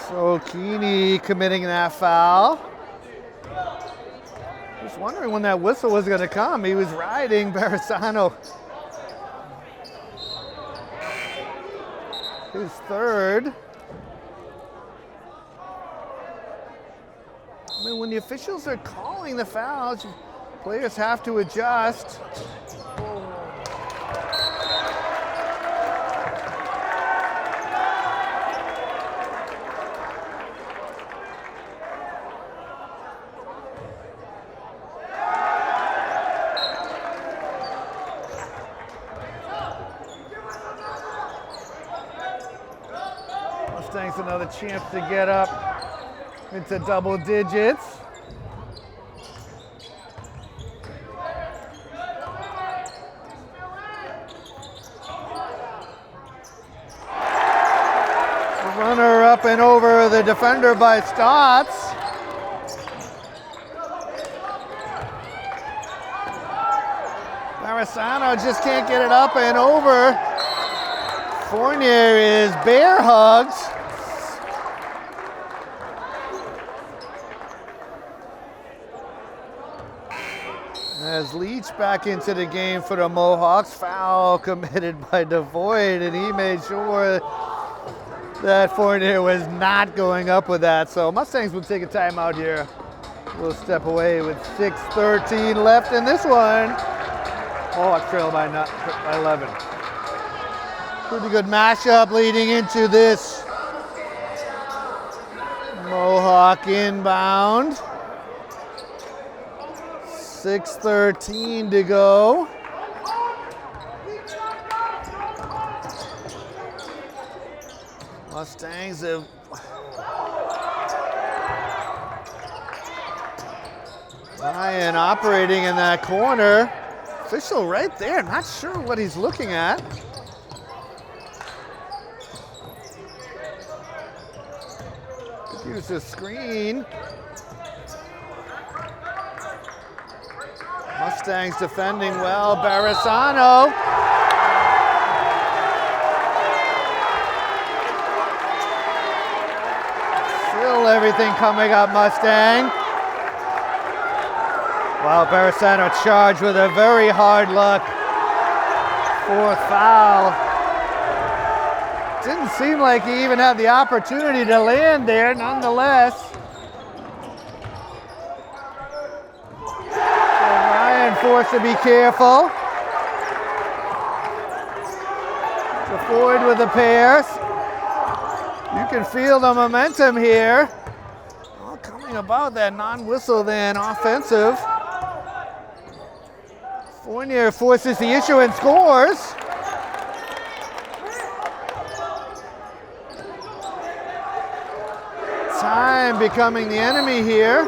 B: So Keeney committing that foul. Just wondering when that whistle was going to come. He was riding Barisano. His third. I mean, when the officials are calling the fouls, players have to adjust. Mustangs another chance to get up into double digits. Runner up and over the defender by Stotts. Barisano just can't get it up and over. Fournier is bear hugged. As Leach back into the game for the Mohawks, foul committed by DeVoyd, and he made sure that Fournier was not going up with that. So Mustangs will take a timeout here. We'll step away with 6:13 left in this one. Mohawks trail by 11. Pretty good matchup leading into this. Mohawk inbound. 6:13 to go. Mustangs have Ryan operating in that corner. Official right there, not sure what he's looking at. Use the screen. Mustangs defending well. Barisano. Still everything coming up Mustang. Wow, Barisano charged with a very hard luck. Fourth foul. Didn't seem like he even had the opportunity to land there, nonetheless. So Ryan forced to be careful. DeFord with the pass. You can feel the momentum here. All coming about that non-whistle then, offensive. Fournier forces the issue and scores. Time becoming the enemy here.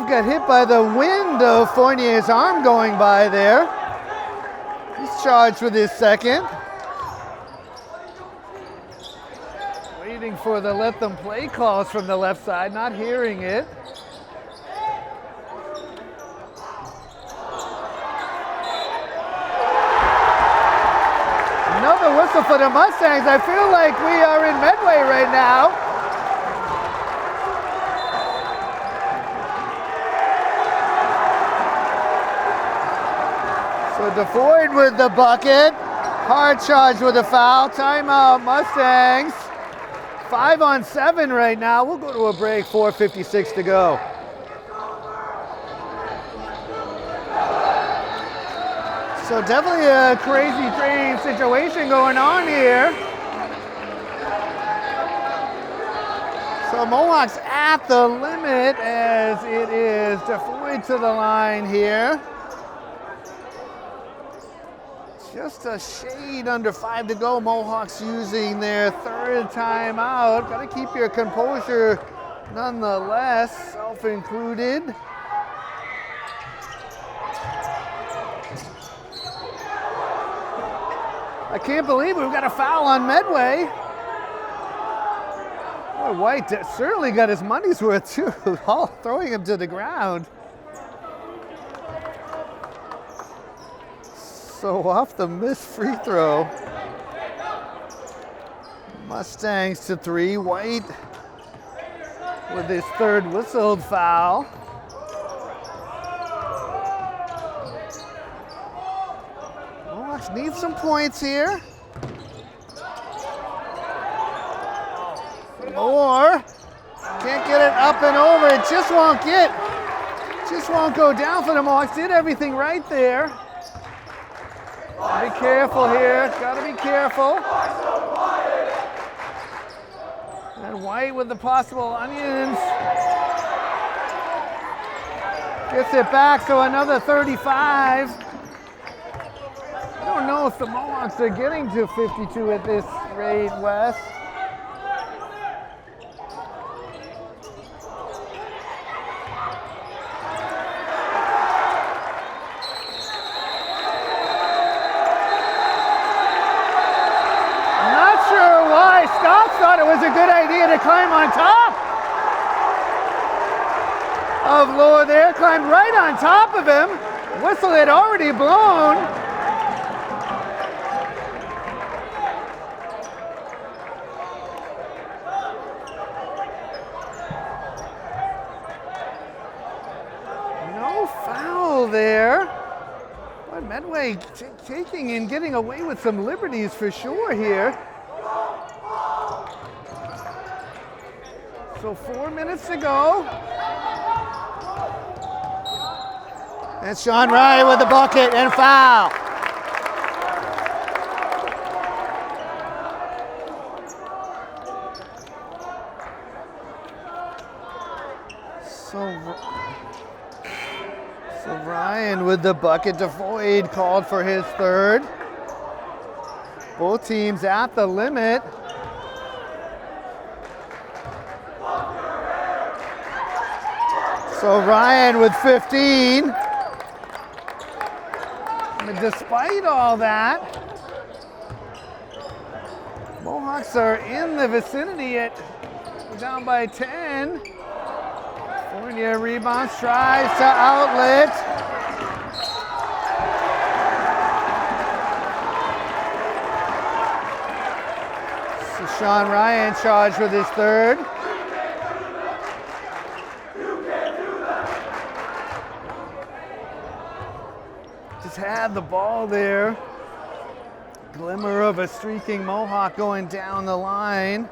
B: almost got hit by the wind of Fournier's arm going by there. He's charged with his second. Waiting for the let them play calls from the left side, not hearing it. Another whistle for the Mustangs. I feel like we are in Medway right now. So DeFord with the bucket. Hard charge with a foul. Timeout Mustangs. 5-on-7 right now. We'll go to a break. 4:56 to go. So definitely a crazy train situation going on here. So Mohawks at the limit as it is DeFoyd to the line here. Just a shade under 5 to go. Mohawks using their third timeout. Got to keep your composure nonetheless, self-included. I can't believe we've got a foul on Medway. Boy, White certainly got his money's worth too, all throwing him to the ground. So off the missed free throw. Mustangs to 3. White with his third whistled foul. Mohawks need some points here. Or can't get it up and over. It just won't go down for the Mohawks. Did everything right there. Be careful here. Gotta be careful. And White with the possible onions. Gets it back, so another 35. I don't know if the Mohawks are getting to 52 at this rate, Wes. Thought it was a good idea to climb on top of Lohr there. Climbed right on top of him. Whistle had already blown. No foul there. But Medway taking and getting away with some liberties for sure here. So 4 minutes to go. And Sean Ryan with the bucket and foul. So Ryan with the bucket. DeFoyd called for his third. Both teams at the limit. So Ryan with 15. And despite all that, Mohawks are in the vicinity at down by 10. Fournier rebounds, tries to outlet. So Sean Ryan charged with his third. Had the ball there. Glimmer of a streaking Mohawk going down the line.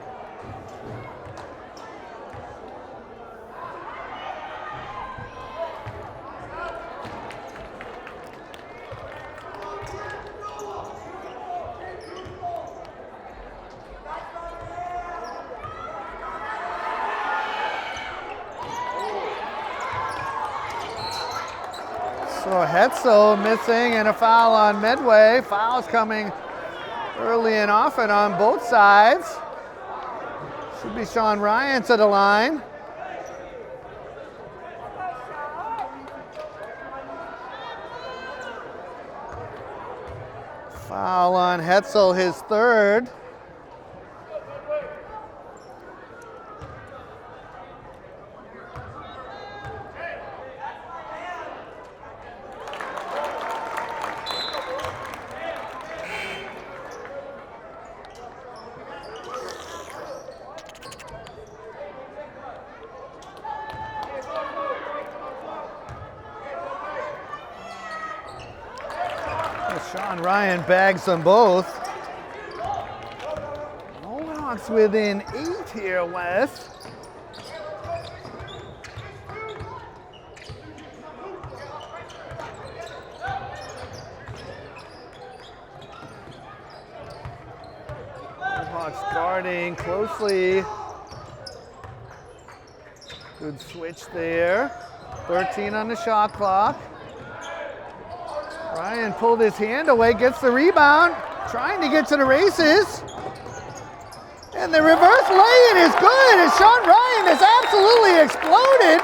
B: So Hetzel missing and a foul on Medway. Fouls coming early and often on both sides. Should be Sean Ryan to the line. Foul on Hetzel, his third. Sean Ryan bags them both. Mohawks within 8 here, Wes. Mohawks guarding closely. Good switch there. 13 on the shot clock. Ryan pulled his hand away, gets the rebound, trying to get to the races. And the reverse lay-in is good, and Sean Ryan has absolutely exploded.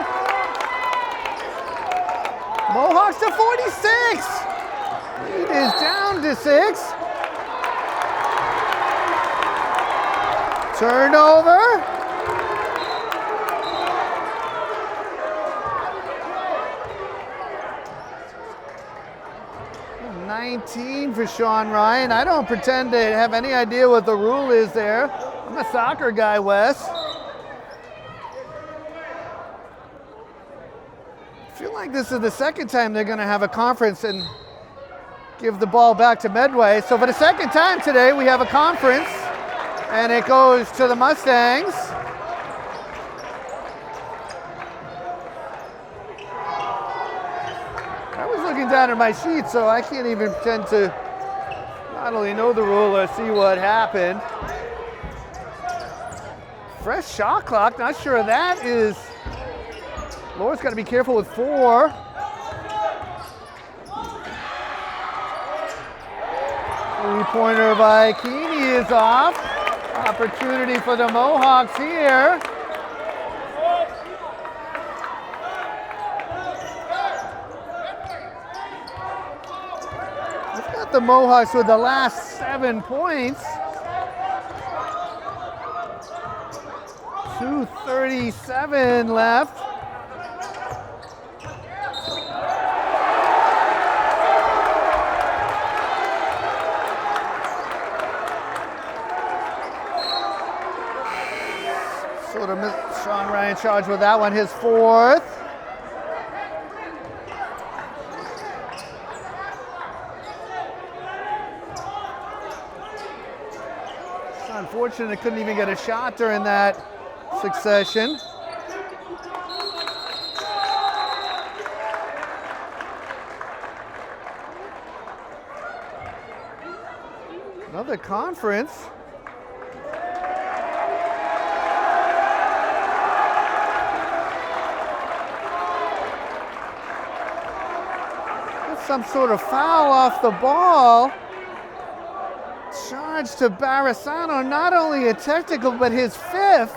B: Mohawks to 46. Lead is down to 6. Turnover. 19 for Sean Ryan. I don't pretend to have any idea what the rule is there. I'm a soccer guy, Wes. I feel like this is the second time they're going to have a conference and give the ball back to Medway. So for the second time today, we have a conference, and it goes to the Mustangs. Down in my sheet, so I can't even pretend to not only know the rule or see what happened. Fresh shot clock, not sure of that is. Laura's got to be careful with 4. Three-pointer by Keeney is off. Opportunity for the Mohawks here. The Mohawks with the last 7 points. 2:37 left. Sort of missed Sean Ryan charged with that one, his 4th. Unfortunate, couldn't even get a shot during that succession. Another conference. That's some sort of foul off the ball. Charge to Barisano, not only a technical, but his 5th.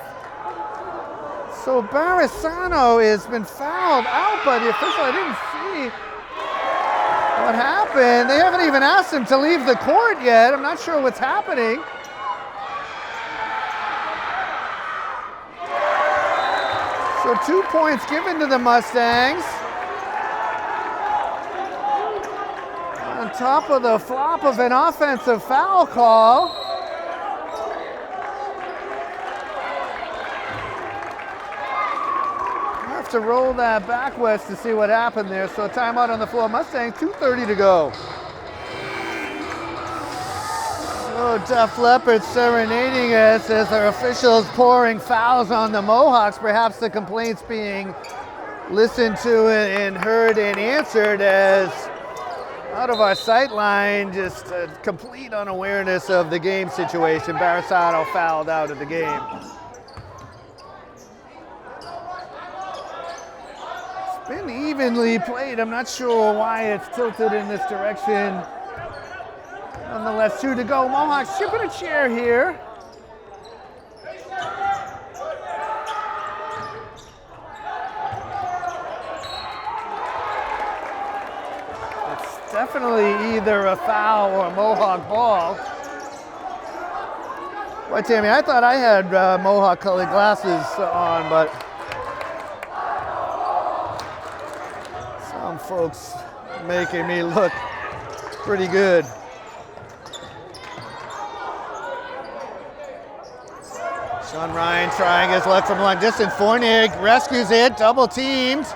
B: So Barisano has been fouled out by the official. I didn't see what happened. They haven't even asked him to leave the court yet. I'm not sure what's happening. So 2 points given to the Mustangs. On top of the flop of an offensive foul call. I have to roll that back, West, to see what happened there. So timeout on the floor. Mustangs, 2:30 to go. So Def Leppard serenading us as our officials pouring fouls on the Mohawks. Perhaps the complaints being listened to and heard and answered as out of our sight line, just a complete unawareness of the game situation. Barisano fouled out of the game. It's been evenly played. I'm not sure why it's tilted in this direction. Nonetheless, 2 to go. Mohawks shipping a chair here. definitely either a foul or a Mohawk ball. Why, Tammy, I thought I had Mohawk colored glasses on, but some folks making me look pretty good. Sean Ryan trying his luck from long distance. Fournier rescues it, double teamed.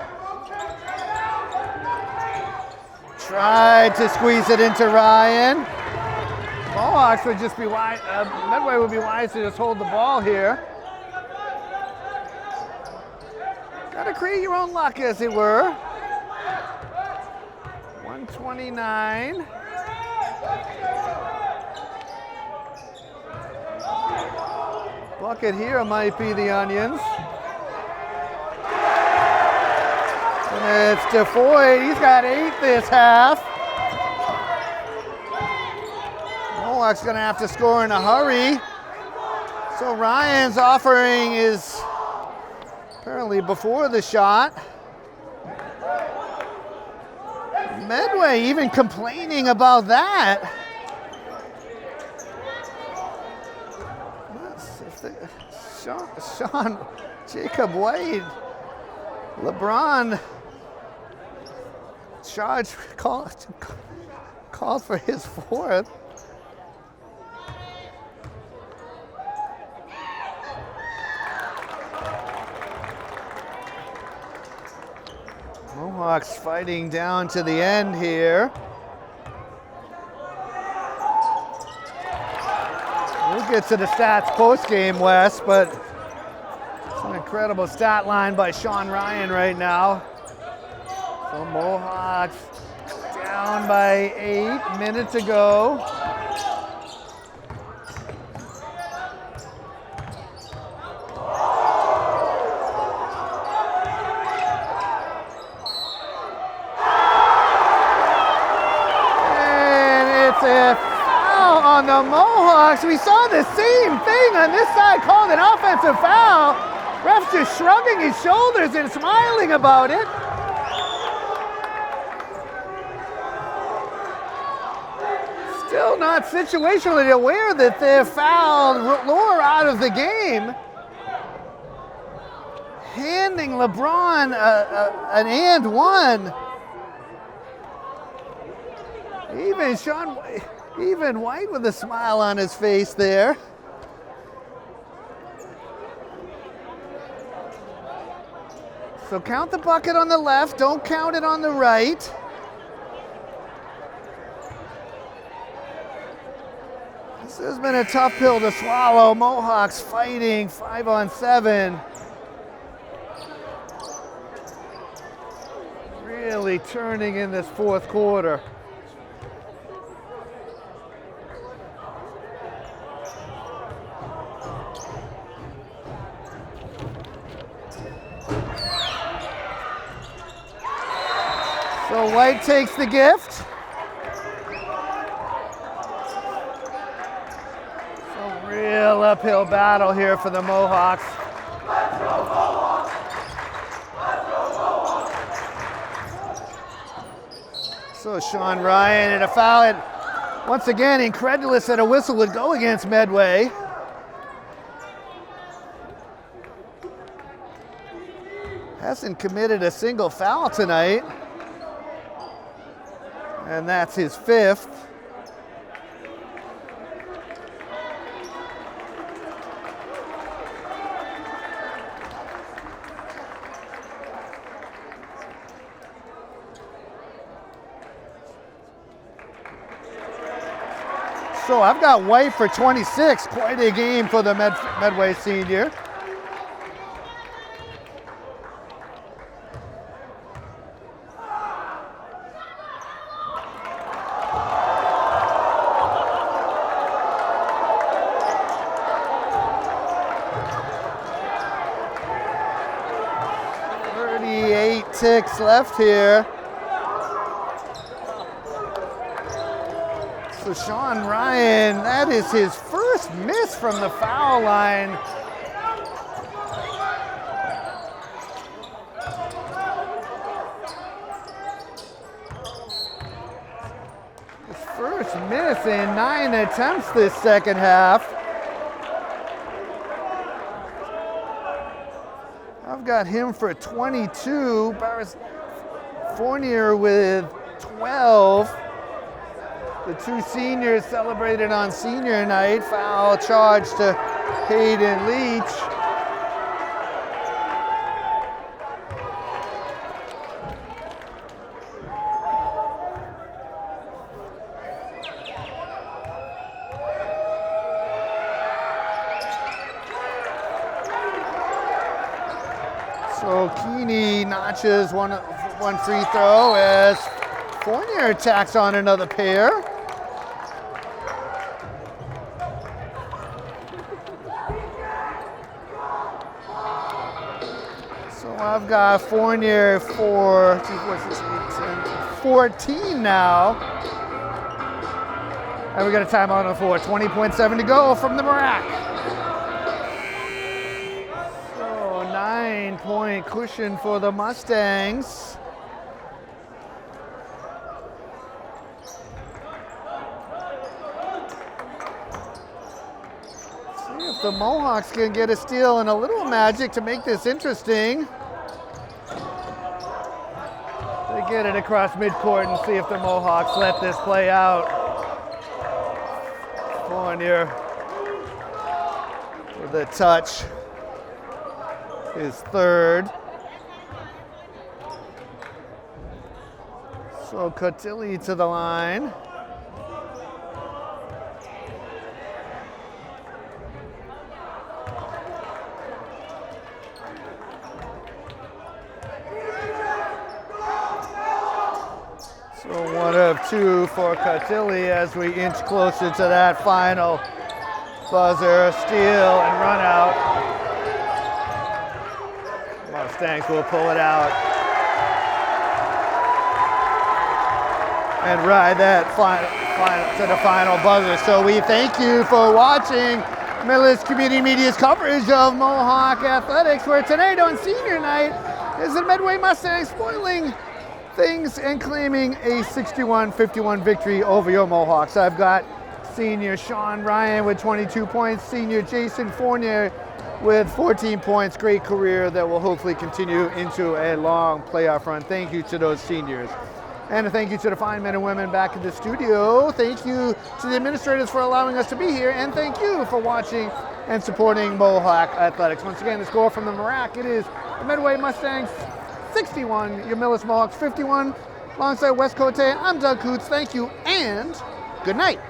B: Tried to squeeze it into Ryan. Mohawks would just be wise, Medway would be wise to just hold the ball here. Gotta create your own luck, as it were. 129. Bucket here might be the Onions. And it's DeFoy. He's got 8 this half. Mohawk's gonna have to score in a hurry. So Ryan's offering is apparently before the shot. Medway even complaining about that. Sean Jacob White, LeBron charge calls for his 4th. Mohawks fighting down to the end here. We'll get to the stats post-game, Wes, but it's an incredible stat line by Sean Ryan right now. So Mohawks down by 8 minutes to go. On the Mohawks, we saw the same thing on this side, called an offensive foul. Ref's just shrugging his shoulders and smiling about it. Still not situationally aware that they're fouled Lohr out of the game. Handing LeBron an and one. Even White with a smile on his face there. So count the bucket on the left, don't count it on the right. This has been a tough pill to swallow. Mohawks fighting 5-on-7. Really turning in this 4th quarter. So White takes the gift. So real uphill battle here for the Mohawks. So Sean Ryan and a foul. And once again, incredulous that a whistle would go against Medway. Hasn't committed a single foul tonight. And that's his 5th. So I've got White for 26. Quite a game for the Medway senior. Ticks left here. So Sean Ryan, that is his first miss from the foul line. miss in 9 attempts this second half. I've got him for 22. Barris Fournier with 12. The two seniors celebrated on senior night. Foul charge to Hayden Leach. So Keeney notches one free throw as Fournier tacks on another pair. So I've got Fournier for 14 now. And we got a timeout on the floor. 20.7 to go from the Marac. 9-point cushion for the Mustangs. See if the Mohawks can get a steal and a little magic to make this interesting. They get it across midcourt and see if the Mohawks let this play out. Fournier with a touch. His third. So Cotilli to the line. So 1 of 2 for Cotilli as we inch closer to that final buzzer, steal and run out. Mustangs will pull it out and ride that final to the final buzzer. So we thank you for watching Millis Community Media's coverage of Mohawk Athletics, where tonight on senior night is the Medway Mustangs spoiling things and claiming a 61-51 victory over your Mohawks. I've got senior Sean Ryan with 22 points, senior Jason Fournier with 14 points. Great career that will hopefully continue into a long playoff run. Thank you to those seniors. And a thank you to the fine men and women back in the studio. Thank you to the administrators for allowing us to be here. And thank you for watching and supporting Mohawk Athletics. Once again, the score from the Marac, it is the Medway Mustangs 61, your Millis Mohawks 51. Alongside West Cote, I'm Doug Coots. Thank you and good night.